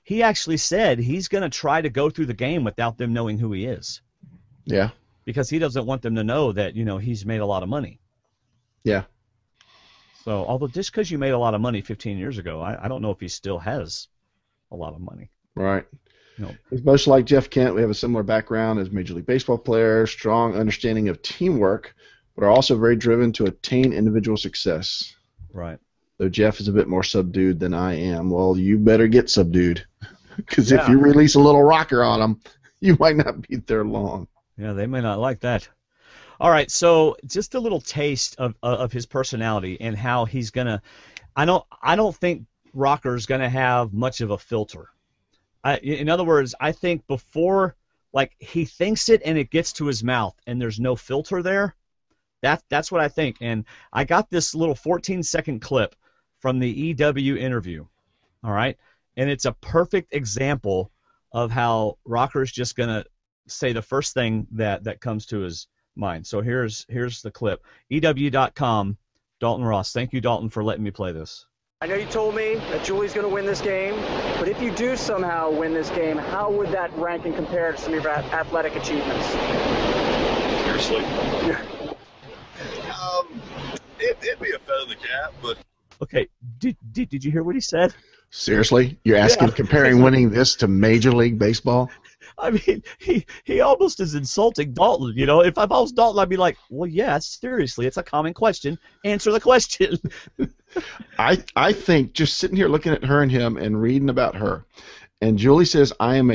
He actually said he's going to try to go through the game without them knowing who he is. Yeah. Because he doesn't want them to know that he's made a lot of money. Yeah. So, although just because you made a lot of money 15 years ago, I don't know if he still has a lot of money. Right. No. He's most like Jeff Kent. We have a similar background as Major League Baseball player, strong understanding of teamwork, but are also very driven to attain individual success. Right. Though Jeff is a bit more subdued than I am. Well, you better get subdued. Because if you release a little rocker on them, you might not be there long. Yeah, they may not like that. All right, so just a little taste of his personality and how he's gonna. I don't think Rocker's going to have much of a filter. In other words, I think before, like, he thinks it and it gets to his mouth and there's no filter there, that's what I think. And I got this little 14-second clip from the EW interview, all right? And it's a perfect example of how Rocker's just going to say the first thing that comes to his mind. So here's the clip. EW.com, Dalton Ross. Thank you, Dalton, for letting me play this. I know you told me that Julie's going to win this game, but if you do somehow win this game, how would that ranking compare to some of your athletic achievements? Seriously? It'd be a feather in the cap, but... Okay, did you hear what he said? Seriously? You're asking, comparing winning this to Major League Baseball? I mean, he almost is insulting Dalton. You know, if I was Dalton, I'd be like, well, yeah, seriously, it's a common question. Answer the question. I think just sitting here looking at her and him and reading about her, and Julie says, I am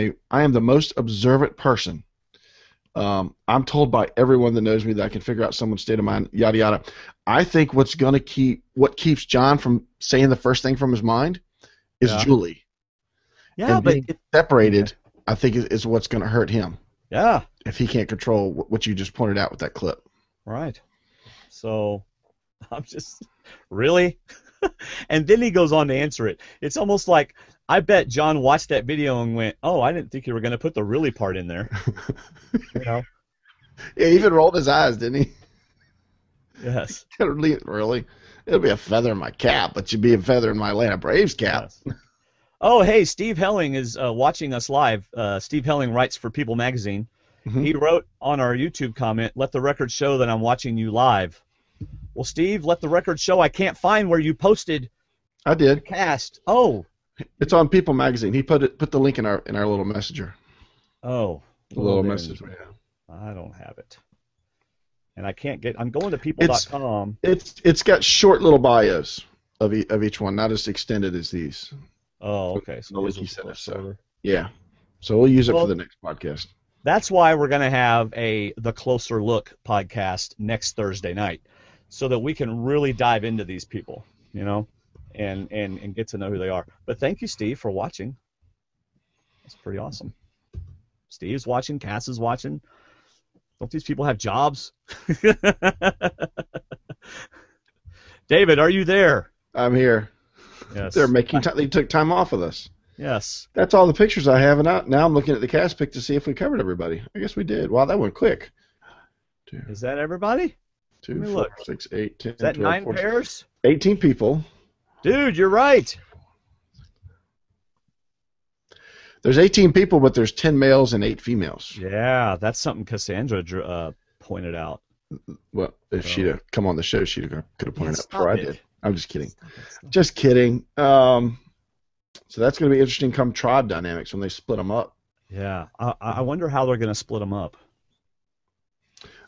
the most observant person. I'm told by everyone that knows me that I can figure out someone's state of mind, yada yada. I think what keeps John from saying the first thing from his mind is Julie. Yeah, and being separated, I think is what's going to hurt him. Yeah. If he can't control what you just pointed out with that clip. Right. So I'm just really, and then he goes on to answer it. It's almost like I bet John watched that video and went, "Oh, I didn't think you were going to put the really part in there." You know. Yeah, he even rolled his eyes, didn't he? Yes. Really? It'll be a feather in my cap, but you'd be a feather in my Atlanta Braves cap. Yes. Oh, hey, Steve Helling is watching us live. Steve Helling writes for People Magazine. Mm-hmm. He wrote on our YouTube comment, "Let the record show that I'm watching you live." Well, Steve, let the record show I can't find where you posted. I did. The cast. Oh. It's on People Magazine. He put the link in our little messenger. Oh. The little message we have. I don't have it. And I can't get. I'm going to people.com. It's got short little bios of each one, not as extended as these. Oh, okay. So the link he sent us. So yeah. So we'll use it for the next podcast. That's why we're going to have the Closer Look podcast next Thursday night, so that we can really dive into these people, you know, and get to know who they are. But thank you, Steve, for watching. That's pretty awesome. Steve's watching. Cass is watching. Don't these people have jobs? David, are you there? I'm here. Yes. They're making time. They took time off with us. Yes. That's all the pictures I have, and now I'm looking at the cast pick to see if we covered everybody. I guess we did. Wow, that went quick. Is that everybody? 2, 4, 6, 8, 10, Is that 12, 9 14, pairs? 18 people. Dude, you're right. There's 18 people, but there's 10 males and 8 females. Yeah, that's something Cassandra pointed out. Well, if she'd have come on the show, she could have pointed out before I did. I'm just kidding. Stop it. Just kidding. So that's going to be interesting come tribe dynamics when they split them up. Yeah, I wonder how they're going to split them up.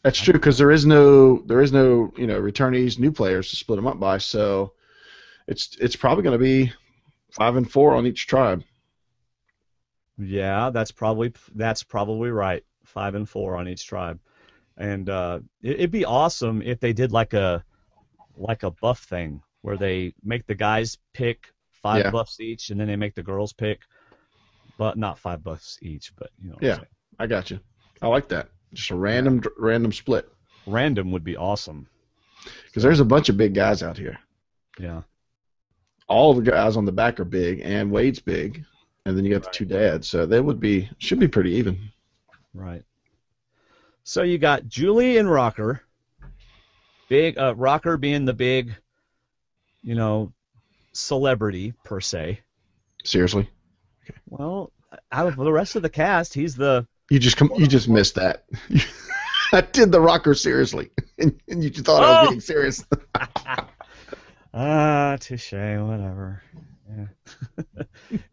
That's true because there is no returnees, new players to split them up by. So it's probably going to be 5 and 4 on each tribe. Yeah, that's probably right. 5 and 4 on each tribe, and it'd be awesome if they did like a buff thing where they make the guys pick 5 buffs each, and then they make the girls pick, but not 5 buffs each, but you know. Yeah, I got you. I like that. Just a random split. Random would be awesome. Because there's a bunch of big guys out here. Yeah. All the guys on the back are big, and Wade's big, and then you got the 2 dads, so they should be pretty even. Right. So you got Julie and Rocker. Big Rocker being the big, celebrity per se. Seriously? Okay. Well, out of the rest of the cast, he's the. You just missed that. I did the Rocker seriously, and you thought I was being serious. Touche, whatever. Yeah.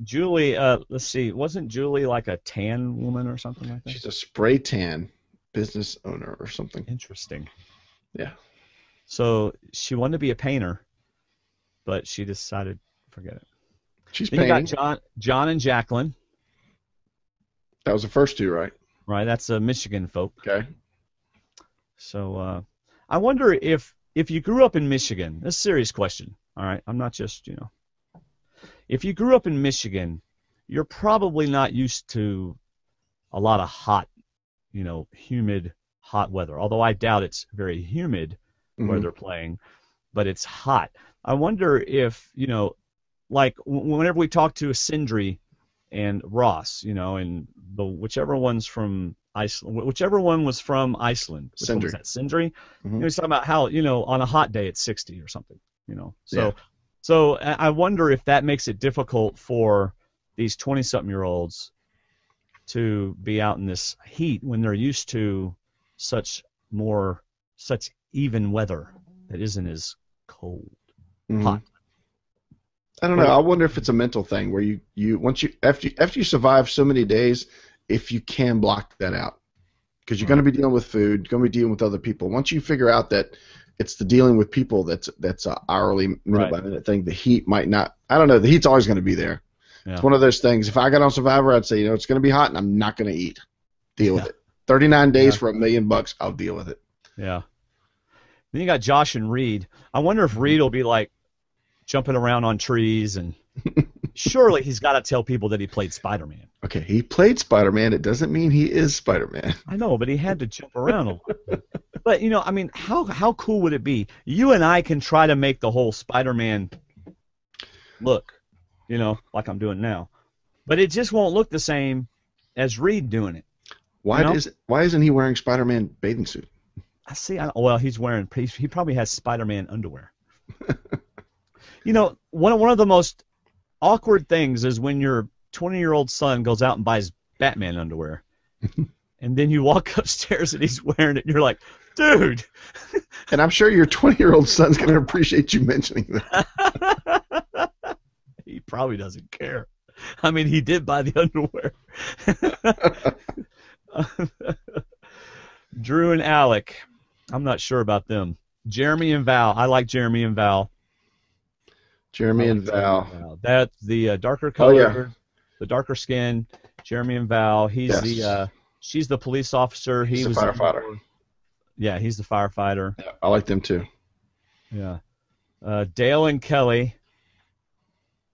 Julie, let's see, wasn't Julie like a tan woman or something like that? She's a spray tan business owner or something. Interesting. Yeah. So she wanted to be a painter, but she decided forget it. She's then painting. You got John and Jacqueline. That was the first 2, right? Right, that's Michigan folk. Okay. So I wonder if you grew up in Michigan, this is a serious question, all right? I'm not just, if you grew up in Michigan, you're probably not used to a lot of hot, humid, hot weather. Although I doubt it's very humid where they're playing, but it's hot. I wonder if, like whenever we talk to Sindri and Ross, and whichever one was from Iceland. Sindri. Was that Sindri? He's talking about how, on a hot day it's 60 or something, So I wonder if that makes it difficult for these 20-something-year-olds to be out in this heat when they're used to such even weather that isn't as cold, hot. I don't know. I wonder if it's a mental thing where after you survive so many days, if you can block that out, because you're going to be dealing with food, you're going to be dealing with other people. Once you figure out that it's the dealing with people that's an hourly, minute by minute thing, the heat might not. I don't know. The heat's always going to be there. Yeah. It's one of those things. If I got on Survivor, I'd say, it's going to be hot and I'm not going to eat. Deal with it. 39 days for $1 million. I'll deal with it. Yeah. Then you got Josh and Reed. I wonder if Reed will be like jumping around on trees, and surely he's got to tell people that he played Spider-Man. Okay, he played Spider-Man. It doesn't mean he is Spider-Man. I know, but he had to jump around a little bit. But, how cool would it be? You and I can try to make the whole Spider-Man look, like I'm doing now. But it just won't look the same as Reed doing it. Why isn't he wearing Spider-Man bathing suit? He's wearing. He probably has Spider-Man underwear. One of the most awkward things is when your 20-year-old son goes out and buys Batman underwear, and then you walk upstairs and he's wearing it, and you're like, dude. And I'm sure your 20-year-old son's going to appreciate you mentioning that. He probably doesn't care. I mean, he did buy the underwear. Drew and Alec. I'm not sure about them. Jeremy and Val. I like Jeremy and Val. Jeremy and Val. That's the darker color, the darker skin. Jeremy and Val. He's she's the police officer. He's the firefighter. Yeah, he's the firefighter. Yeah, I like them too. Yeah. Dale and Kelly.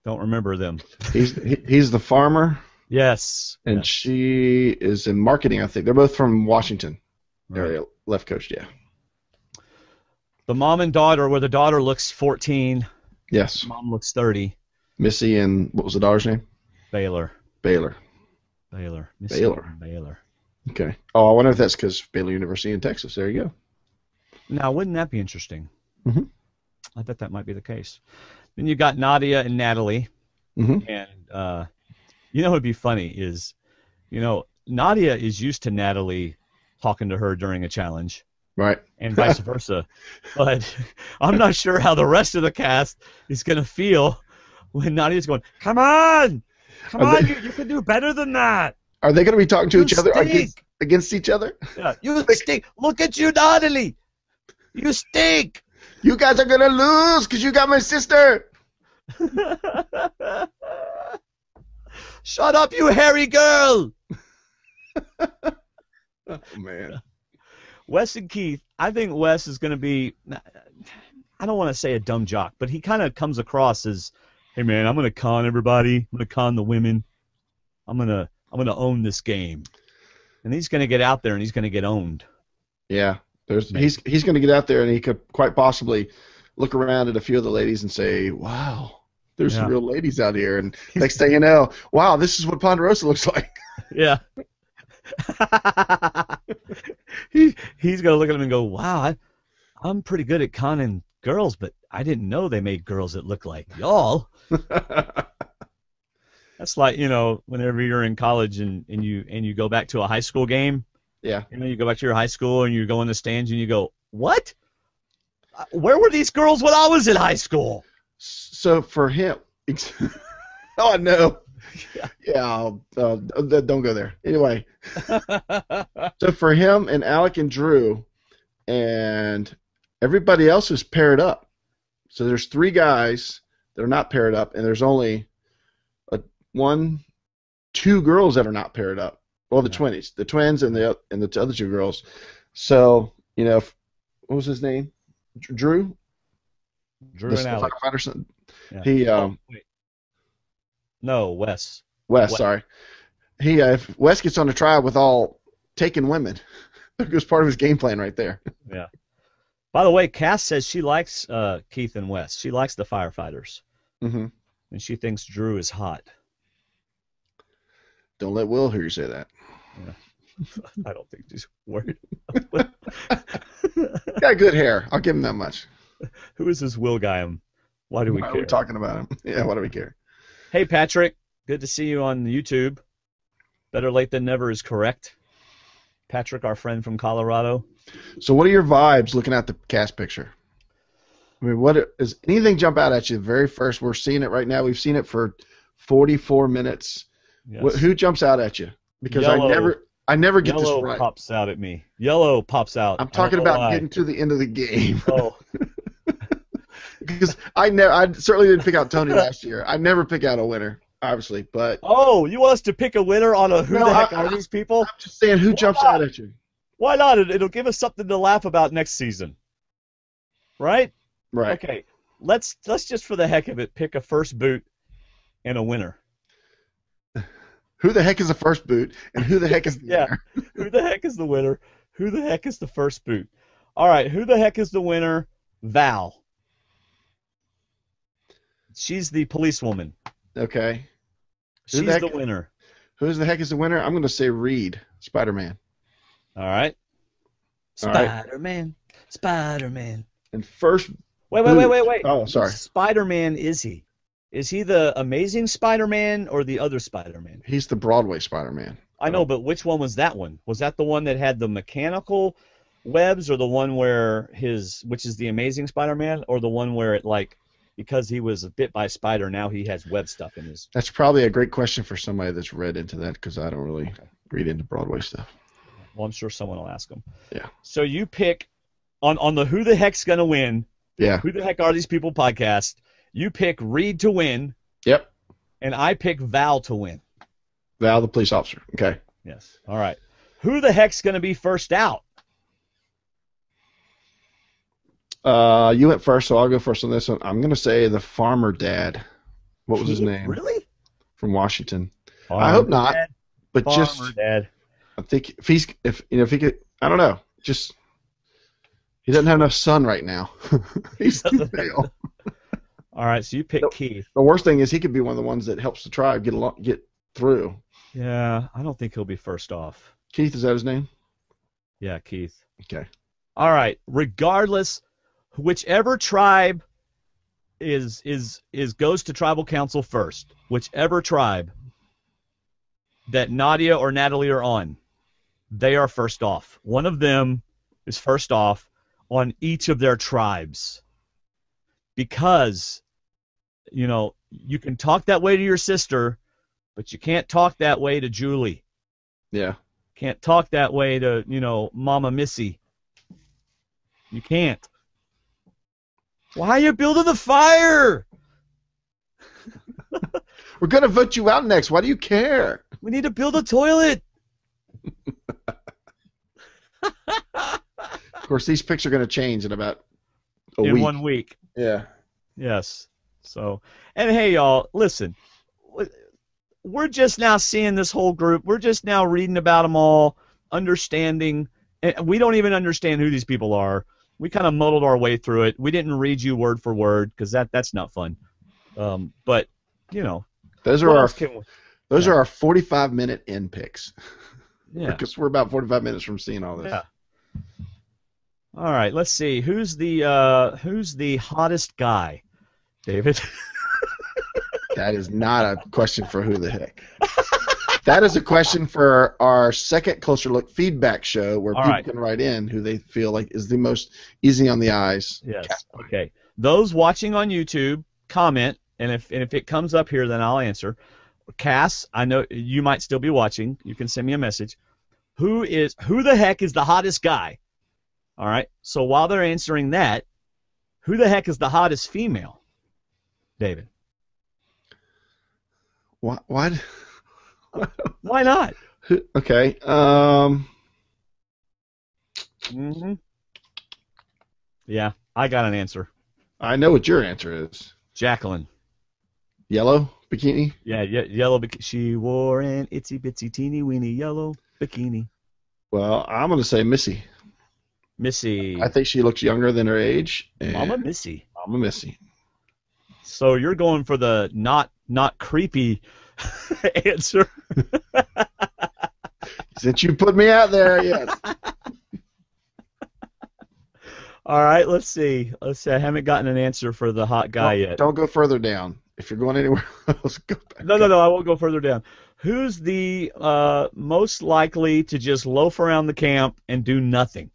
Don't remember them. He's the farmer. Yes. And she is in marketing, I think. They're both from Washington area, left coast, yeah. The mom and daughter, where the daughter looks 14. Yes. Mom looks 30. Missy and what was the daughter's name? Baylor. Baylor. Okay. Oh, I wonder if that's because Baylor University in Texas. There you go. Now, wouldn't that be interesting? Mm-hmm. I bet that might be the case. Then you got Nadia and Natalie. Mm-hmm. And, what would be funny is, Nadia is used to Natalie talking to her during a challenge. Right. And vice versa. But I'm not sure how the rest of the cast is going to feel when Nadia's going, come on, you can do better than that. Are they going to be talking to each other against each other? Yeah, you stink. Look at you, Natalie. You stink. You guys are going to lose because you got my sister. Shut up, you hairy girl. Oh, man. Wes and Keith, I think Wes is going to be, I don't want to say a dumb jock, but he kind of comes across as, hey, man, I'm going to con everybody. I'm going to con the women. I'm going to own this game. And he's going to get out there and he's going to get owned. Yeah. He's going to get out there and he could quite possibly look around at a few of the ladies and say, wow, there's some real ladies out here. And next thing you know, wow, this is what Ponderosa looks like. Yeah. He's going to look at him and go, wow, I'm pretty good at conning girls, but I didn't know they made girls that look like y'all. That's like, whenever you're in college and you go back to a high school game. Yeah. You go back to your high school and you go in the stands and you go, what? Where were these girls when I was in high school? So for him, oh no. Yeah, don't go there. Anyway, so for him and Alec and Drew and everybody else is paired up. So there's 3 guys that are not paired up, and there's only 2 girls that are not paired up. Well, the twins and the other 2 girls. So what was his name? Drew. Drew and Alec. Firefighter. Yeah. He No, Wes. Wes, sorry. If Wes gets on the trial with all taken women, that was part of his game plan right there. Yeah. By the way, Cass says she likes Keith and Wes. She likes the firefighters. Mm-hmm. And she thinks Drew is hot. Don't let Will hear you say that. Yeah. I don't think she's worried. Got good hair. I'll give him that much. Who is this Will guy? Why do we care? Why are we talking about him? Yeah, why do we care? Hey, Patrick. Good to see you on YouTube. Better late than never is correct. Patrick, our friend from Colorado. So what are your vibes looking at the cast picture? I mean, does anything jump out at you very first? We're seeing it right now. We've seen it for 44 minutes. Yes. Who jumps out at you? Because I never get this right. Yellow pops out at me. Yellow pops out. I'm talking about getting to the end of the game. Oh. Because I certainly didn't pick out Tony last year. I never pick out a winner, obviously, but. Oh, you want us to pick a winner on a who the heck are these people? I'm just saying, who jumps out at you? Why not? It'll give us something to laugh about next season. Right? Right. Okay. Let's just for the heck of it pick a first boot and a winner. Who the heck is the first boot, and who the heck is the winner? Who the heck is the winner? Who the heck is the first boot? All right, who the heck is the winner? Val. She's the policewoman. Okay. She's the winner. Who the heck is the winner? I'm going to say Reed, Spider-Man. All right. Spider-Man. Spider-Man. And first. Wait. Oh, sorry. Which Spider-Man is he? Is he the Amazing Spider-Man or the other Spider-Man? He's the Broadway Spider-Man. I know, but which one was that one? Was that the one that had the mechanical webs, or the one where which is the Amazing Spider-Man, or the one where it because he was bit by a spider, now he has web stuff in his. That's probably a great question for somebody that's read into that, because I don't really read into Broadway stuff. Well, I'm sure someone will ask him. Yeah. So you pick on the Who the Heck's Gonna Win? Yeah. Who the Heck Are These People podcast? You pick Reed to win. Yep. And I pick Val to win. Val, the police officer. Okay. Yes. All right. Who the heck's going to be first out? You went first, so I'll go first on this one. I'm going to say the farmer dad. What was his name? Really? From Washington. Farmer I hope not. Dad. But Farmer Dad. I think if he could, I don't know. Just he doesn't have enough sun right now. He's too pale. All right, so you pick Keith. The worst thing is he could be one of the ones that helps the tribe get through. Yeah, I don't think he'll be first off. Keith, is that his name? Yeah, Keith. Okay. All right. Regardless, whichever tribe is goes to tribal council first, whichever tribe that Nadia or Natalie are on, they are first off. One of them is first off on each of their tribes. Because, you can talk that way to your sister, but you can't talk that way to Julie. Yeah. Can't talk that way to, Mama Missy. You can't. Why are you building the fire? We're going to vote you out next. Why do you care? We need to build a toilet. Of course, these picks are going to change in about a week. In 1 week. Yeah. Yes. So, and hey, y'all, listen. We're just now seeing this whole group. We're just now reading about them all, understanding. And we don't even understand who these people are. We kind of muddled our way through it. We didn't read you word for word because that's not fun. But those are our 45-minute end picks. Yeah. Because we're about 45 minutes from seeing all this. Yeah. All right. Let's see. Who's the hottest guy, David? That is not a question for who the heck. That is a question for our second Closer Look feedback show where people can write in who they feel like is the most easy on the eyes. Yes. Okay. Those watching on YouTube, comment, and if it comes up here, then I'll answer. Cass, I know you might still be watching. You can send me a message. Who the heck is the hottest guy? All right. So while they're answering that, who the heck is the hottest female? David. What? Why not? Okay. Yeah, I got an answer. I know what your answer is. Jacqueline. Yellow bikini? Yeah, yellow bikini. She wore an itsy bitsy teeny weeny yellow bikini. Well, I'm going to say Missy. Missy. I think she looks younger than her age. Mama Missy. Mama Missy. So you're going for the not creepy answer. Since you put me out there, yes. All right, let's see. I haven't gotten an answer for the hot guy yet. Don't go further down. If you're going anywhere else, go back. No, I won't go further down. Who's the most likely to just loaf around the camp and do nothing?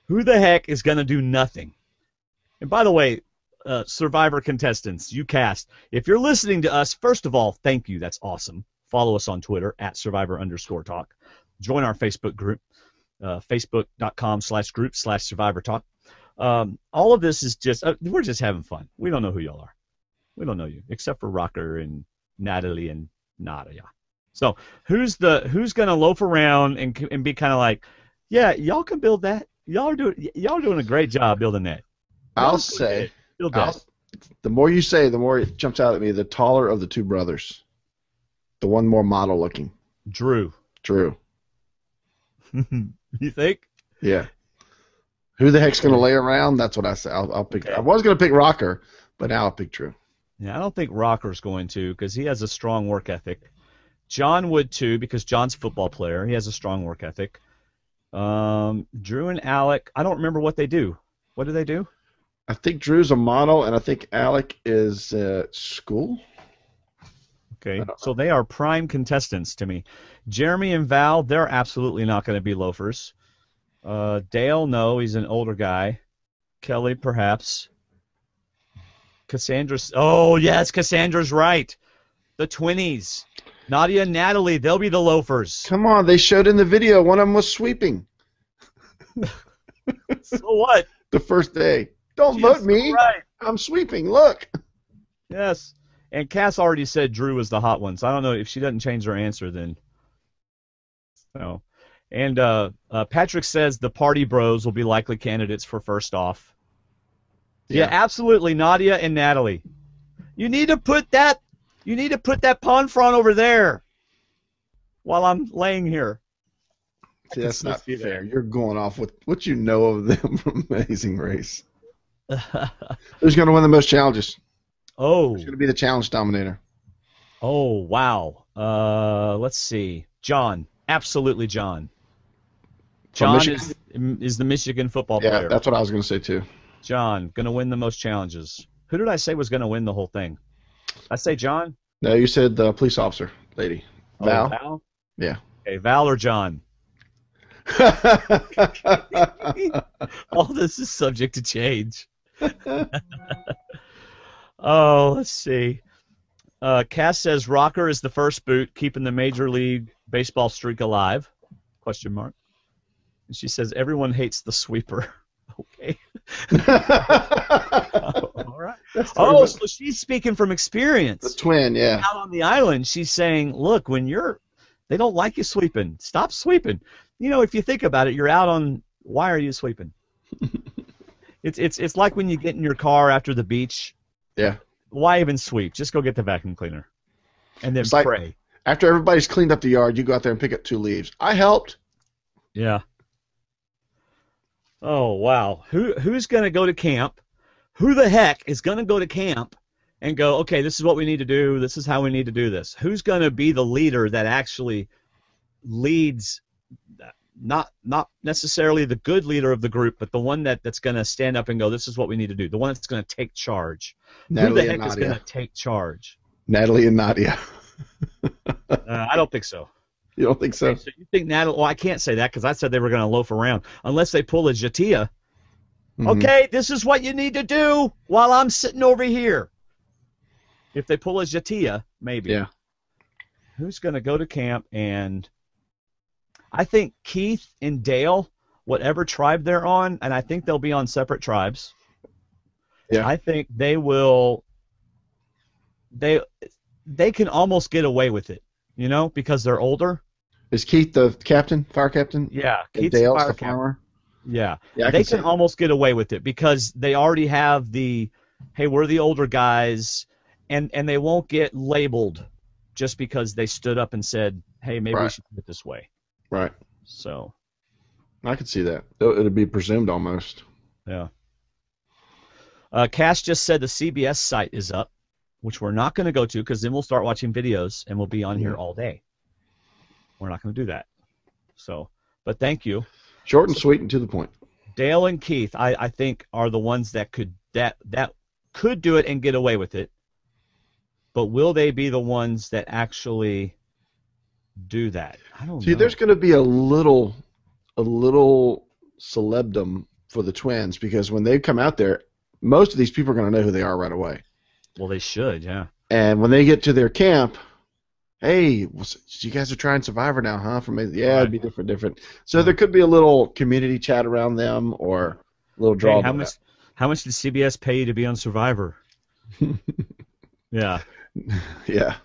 Who the heck is going to do nothing? And by the way, Survivor contestants, you cast. If you're listening to us, first of all, thank you. That's awesome. Follow us on Twitter at Survivor_talk. Join our Facebook group, facebook.com/group/SurvivorTalk. All of this is just, we're just having fun. We don't know who y'all are. We don't know you, except for Rocker and Natalie and Nadia. So who's going to loaf around and be kind of like, yeah, y'all can build that. Y'all are doing a great job building that. I'll say, the more you say, the more it jumps out at me. The taller of the two brothers, the one more model looking. Drew. You think? Yeah. Who the heck's going to lay around? That's what I say. I'll pick. Okay. I was going to pick Rocker, but now I'll pick Drew. Yeah, I don't think Rocker's going to because he has a strong work ethic. John would too because John's a football player. He has a strong work ethic. Drew and Alec, I don't remember what they do. What do they do? I think Drew's a model, and I think Alec is school. Okay, so they are prime contestants to me. Jeremy and Val, they're absolutely not going to be loafers. Dale, no, he's an older guy. Kelly, perhaps. Cassandra, oh, yes, Cassandra's right. The twinnies. Nadia and Natalie, they'll be the loafers. Come on, they showed in the video one of them was sweeping. So what? The first day. Don't vote me. Right. I'm sweeping. Look. Yes. And Cass already said Drew was the hot one, so I don't know if she doesn't change her answer then. So, and Patrick says the party bros will be likely candidates for first off. Yeah, absolutely, Nadia and Natalie. You need to put that pond front over there while I'm laying here. See, that's not fair. You're going off with what you know of them from Amazing Race. Who's going to win the most challenges? Oh. Who's going to be the challenge dominator? Oh, wow. Let's see. John. Absolutely John. John is the Michigan football player. Yeah, that's what I was going to say too. John, going to win the most challenges. Who did I say was going to win the whole thing? I say John? No, you said the police officer lady. Val? Oh, Val? Yeah. Okay, Val or John? All this is subject to change. Oh, let's see. Cass says Rocker is the first boot, keeping the Major League Baseball streak alive. Question mark. And she says everyone hates the sweeper. Okay. All right. Oh, so she's speaking from experience. The twin, yeah. Out on the island, she's saying, look, when they don't like you sweeping. Stop sweeping. You know, if you think about it, you're out on. Why are you sweeping? It's like when you get in your car after the beach. Yeah. Why even sweep? Just go get the vacuum cleaner, and then pray. Like after everybody's cleaned up the yard, you go out there and pick up 2 leaves. I helped. Yeah. Oh wow. Who's going to go to camp? Who the heck is going to go to camp and go? Okay, this is what we need to do. This is how we need to do this. Who's going to be the leader that actually leads? Not necessarily the good leader of the group, but the one that's going to stand up and go, this is what we need to do. The one that's going to take charge. Natalie. Who the heck is going to take charge? Natalie and Nadia. I don't think so. You don't think so? Okay, so you think Natalie? Well, I can't say that because I said they were going to loaf around. Unless they pull a Jatia. Mm-hmm. Okay, this is what you need to do while I'm sitting over here. If they pull a Jatia, maybe. Yeah. Who's going to go to camp and... I think Keith and Dale, whatever tribe they're on, and I think they'll be on separate tribes. Yeah. I think they will. They can almost get away with it, you know, because they're older. Is Keith the captain, fire captain? Yeah, Keith's Dale's the farmer. Yeah, they can almost get away with it because they already have the, hey, we're the older guys, and they won't get labeled just because they stood up and said, hey, maybe we Right. should do it this way. Right. So, I could see that. It'd be presumed almost. yeah. Cash just said the CBS site is up, which we're not going to go to because then we'll start watching videos and we'll be on here all day. We're not going to do that. So, but thank you. Short and sweet and to the point. Dale and Keith, I think, are the ones that could do it and get away with it. But will they be the ones that actually do that? I don't know. See, there's going to be a little celebdom for the Twins because when they come out there, most of these people are going to know who they are right away. Well, they should, yeah. And when they get to their camp, hey, you guys are trying Survivor now, huh? Yeah, it'd be different. So there could be a little community chat around them or a little draw. Hey, how much did CBS pay you to be on Survivor? Yeah. Yeah.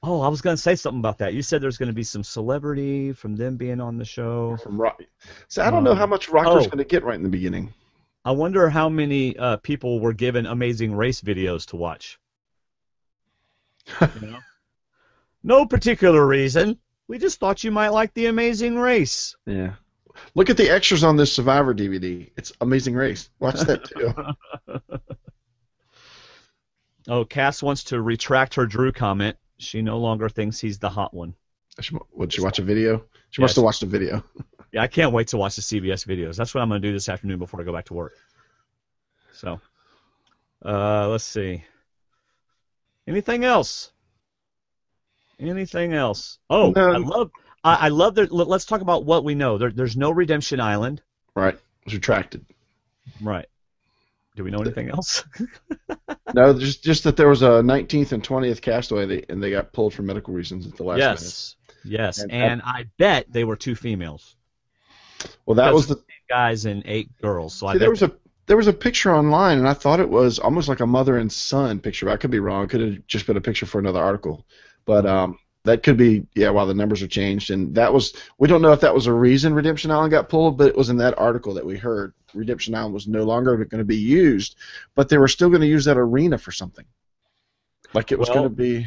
Oh, I was going to say something about that. You said there's going to be some celebrity from them being on the show. From Rock. So I don't know how much Rocker's going to get right in the beginning. I wonder how many people were given Amazing Race videos to watch. You know? No particular reason. We just thought you might like The Amazing Race. Yeah. Look at the extras on this Survivor DVD. It's Amazing Race. Watch that too. Oh, Cass wants to retract her Drew comment. She no longer thinks he's the hot one. Would she watch a video? She must have watched a video. Yeah, I can't wait to watch the CBS videos. That's what I'm going to do this afternoon before I go back to work. So, let's see. Anything else? Anything else? Oh, I love that. Let's talk about what we know. There's no Redemption Island. Right. It's retracted. Right. Do we know anything else? No, just that there was a 19th and 20th castaway, and they got pulled for medical reasons at the last minute. Yes, and I bet they were 2 females. Well, that was the 8 guys and 8 girls. So there was a picture online, and I thought it was almost like a mother and son picture. But I could be wrong. It could have just been a picture for another article. But that could be, while the numbers are changed. And we don't know if that was a reason Redemption Island got pulled, but it was in that article that we heard. Redemption Island was no longer going to be used, but they were still going to use that arena for something. Like it was going to be,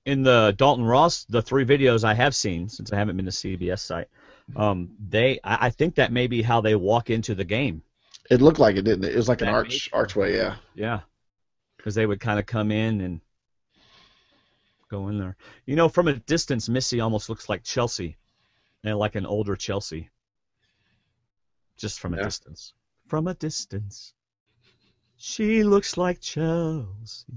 In the Dalton Ross, the 3 videos I have seen, since I haven't been to CBS site, I think that may be how they walk into the game. It looked like it, didn't it? It was like an archway, yeah. Yeah, because they would kind of come in and go in there. You know, from a distance, Missy almost looks like Chelsea, and like an older Chelsea. Just from a distance. From a distance, she looks like Chelsea.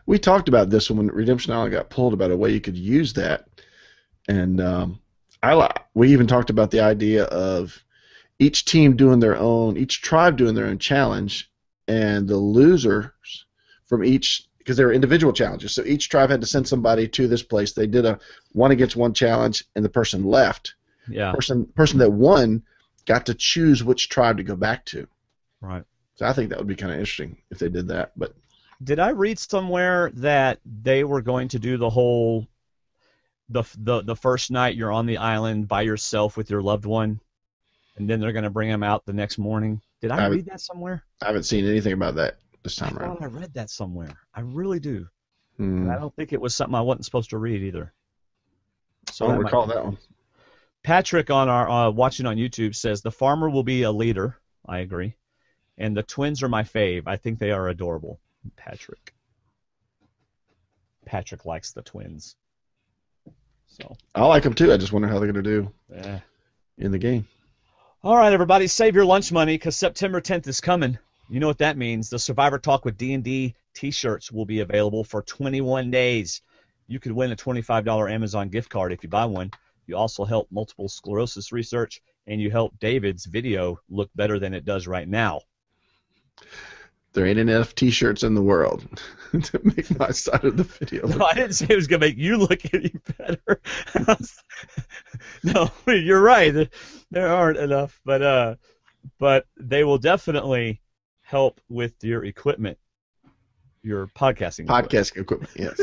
We talked about this when Redemption Island got pulled, about a way you could use that, and we even talked about the idea of each team doing their own, each tribe doing their own challenge, and the losers from each, because they were individual challenges, so each tribe had to send somebody to this place. They did a 1-against-1 challenge, and the person left. Yeah. Person that won got to choose which tribe to go back to. Right. So I think that would be kind of interesting if they did that. But did I read somewhere that they were going to do the whole the first night you're on the island by yourself with your loved one, and then they're going to bring them out the next morning? Did I read that somewhere? I haven't seen anything about that this time around. I read that somewhere. I really do. I don't think it was something I wasn't supposed to read either. So I don't recall that one. Patrick on our watching on YouTube says the farmer will be a leader. I agree. And the twins are my fave. I think they are adorable. Patrick likes the twins. So I like them too. I just wonder how they're going to do in the game. All right, everybody, save your lunch money because September 10th is coming. You know what that means. The Survivor Talk with D&D T-shirts will be available for 21 days. You could win a $25 Amazon gift card if you buy one. You also help multiple sclerosis research, and you help David's video look better than it does right now. There ain't enough T-shirts in the world to make my side of the video look No, I didn't say it was going to make you look any better. No, you're right. There aren't enough, but they will definitely help with your equipment, your podcasting equipment. Yes.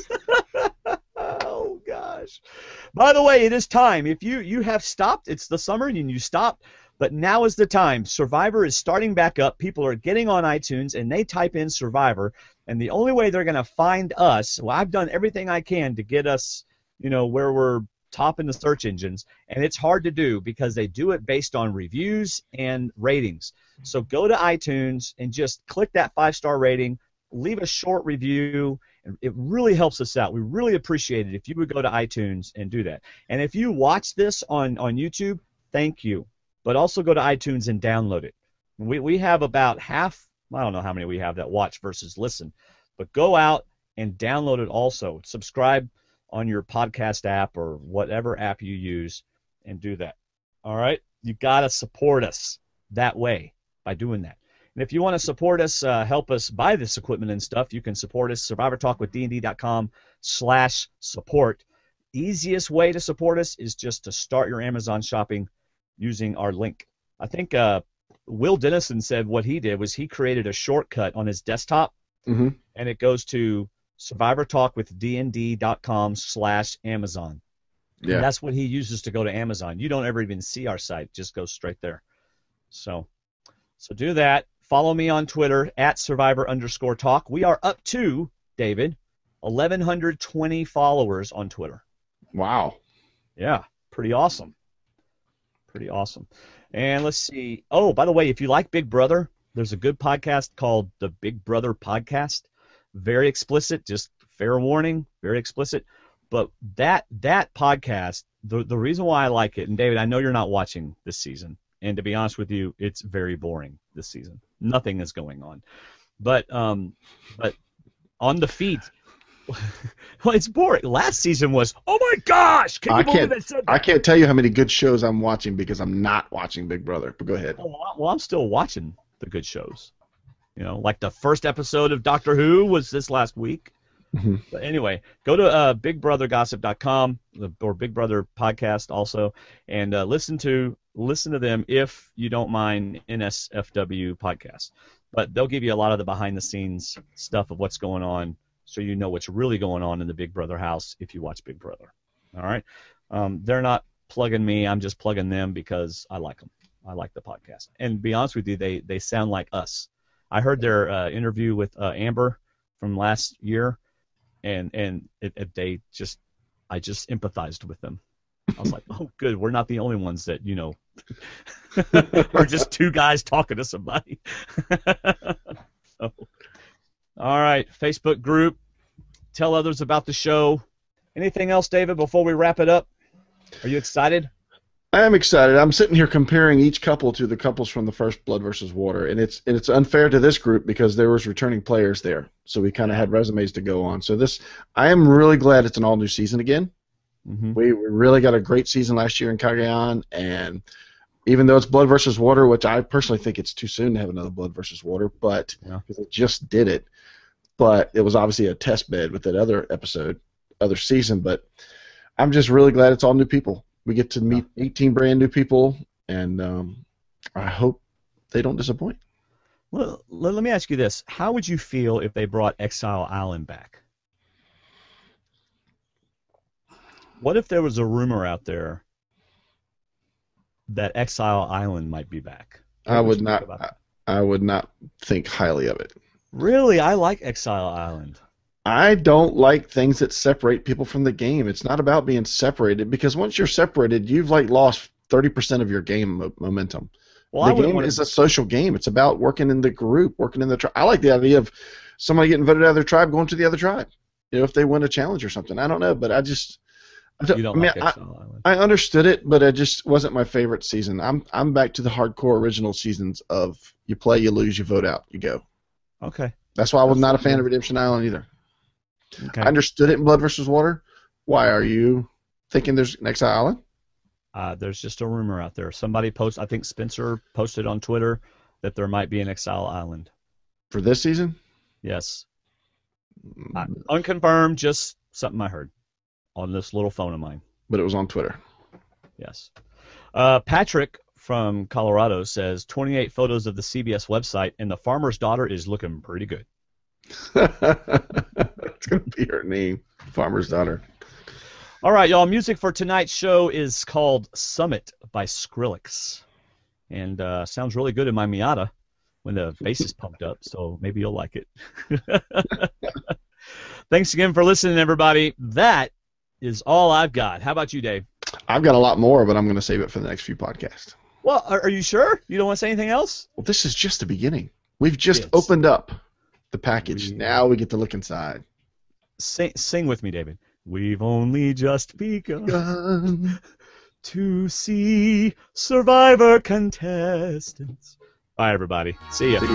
Oh gosh. By the way, it is time. If you have stopped, it's the summer and you stopped But now is the time. Survivor is starting back up. People are getting on iTunes, and they type in Survivor. And the only way they're going to find us, well, I've done everything I can to get us, where we're top in the search engines. And it's hard to do because they do it based on reviews and ratings. So go to iTunes and just click that 5-star rating, leave a short review. It really helps us out. We really appreciate it if you would go to iTunes and do that. And if you watch this on YouTube, thank you. But also go to iTunes and download it. We have about half, I don't know how many we have that watch versus listen, but go out and download it also. Subscribe on your podcast app or whatever app you use and do that. All right? You got to support us that way by doing that. And if you want to support us, help us buy this equipment and stuff, you can support us, survivortalkwithdnd.com/support. Easiest way to support us is just to start your Amazon shopping using our link. I think Will Dennison said what he did was he created a shortcut on his desktop, and it goes to survivortalkwithdnd.com/Amazon. Yeah. And that's what he uses to go to Amazon. You don't ever even see our site. Just go straight there. So do that. Follow me on Twitter @Survivor_talk. We are up to, David, 1,120 followers on Twitter. Wow. Yeah, pretty awesome. Pretty awesome. And let's see. Oh, by the way, if you like Big Brother, there's a good podcast called the Big Brother Podcast. Very explicit, just fair warning, very explicit. But that podcast, the reason why I like it, and David, I know you're not watching this season, and to be honest with you, it's very boring this season. Nothing is going on. But on the feed, well, it's boring. Last season was, oh my gosh! Can you believe they said that? I can't tell you how many good shows I'm watching because I'm not watching Big Brother. But go ahead. Well, I'm still watching the good shows. Like the first episode of Doctor Who was this last week. But anyway, go to BigBrotherGossip.com or Big Brother Podcast also, and listen to them if you don't mind NSFW podcasts. But they'll give you a lot of the behind-the-scenes stuff of what's going on, so you know what's really going on in the Big Brother house if you watch Big Brother. All right? They're not plugging me. I'm just plugging them because I like them. I like the podcast. And to be honest with you, they sound like us. I heard their interview with Amber from last year, and I just empathized with them. I was like, oh, good. We're not the only ones that, are just two guys talking to somebody. So, all right, Facebook group. Tell others about the show. Anything else, David, before we wrap it up? Are you excited? I am excited. I'm sitting here comparing each couple to the couples from the first Blood versus Water, and it's unfair to this group because there was returning players there, so we kind of had resumes to go on. So I am really glad it's an all-new season again. We really got a great season last year in Cagayan, and even though it's Blood versus Water, which I personally think it's too soon to have another Blood versus Water, but because it just did it, but it was obviously a test bed with that other season. But I'm just really glad it's all new people. We get to meet 18 brand new people, and I hope they don't disappoint. Well, let me ask you this. How would you feel if they brought Exile Island back? What if there was a rumor out there that Exile Island might be back? I would not think highly of it. Really? I like Exile Island. I don't like things that separate people from the game. It's not about being separated, because once you're separated, you've lost 30% of your game momentum. Well, the game is a social game. It's about working in the group, working in the tribe. I like the idea of somebody getting voted out of their tribe going to the other tribe. If they win a challenge or something. I don't know, but I understood it, but it just wasn't my favorite season. I'm back to the hardcore original seasons of you play, you lose, you vote out, you go. Okay. That's why I was not a fan of Redemption Island either. Okay. I understood it in Blood versus Water. Why are you thinking there's an Exile Island? There's just a rumor out there. Somebody I think Spencer posted on Twitter that there might be an Exile Island. For this season? Yes. Unconfirmed, just something I heard on this little phone of mine. But it was on Twitter. Yes. Patrick from Colorado says 28 photos of the CBS website, and the farmer's daughter is looking pretty good. That's going to be her name, Farmer's Daughter. All right, y'all. Music for tonight's show is called Summit by Skrillex. and sounds really good in my Miata when the bass is pumped up, so maybe you'll like it. Thanks again for listening, everybody. That is all I've got. How about you, Dave? I've got a lot more, but I'm going to save it for the next few podcasts. Well, are you sure? You don't want to say anything else? Well, this is just the beginning. We've just opened up the package. Now we get to look inside. Sing with me, David. We've only just begun to see Survivor contestants. Bye, everybody. See ya. See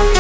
ya.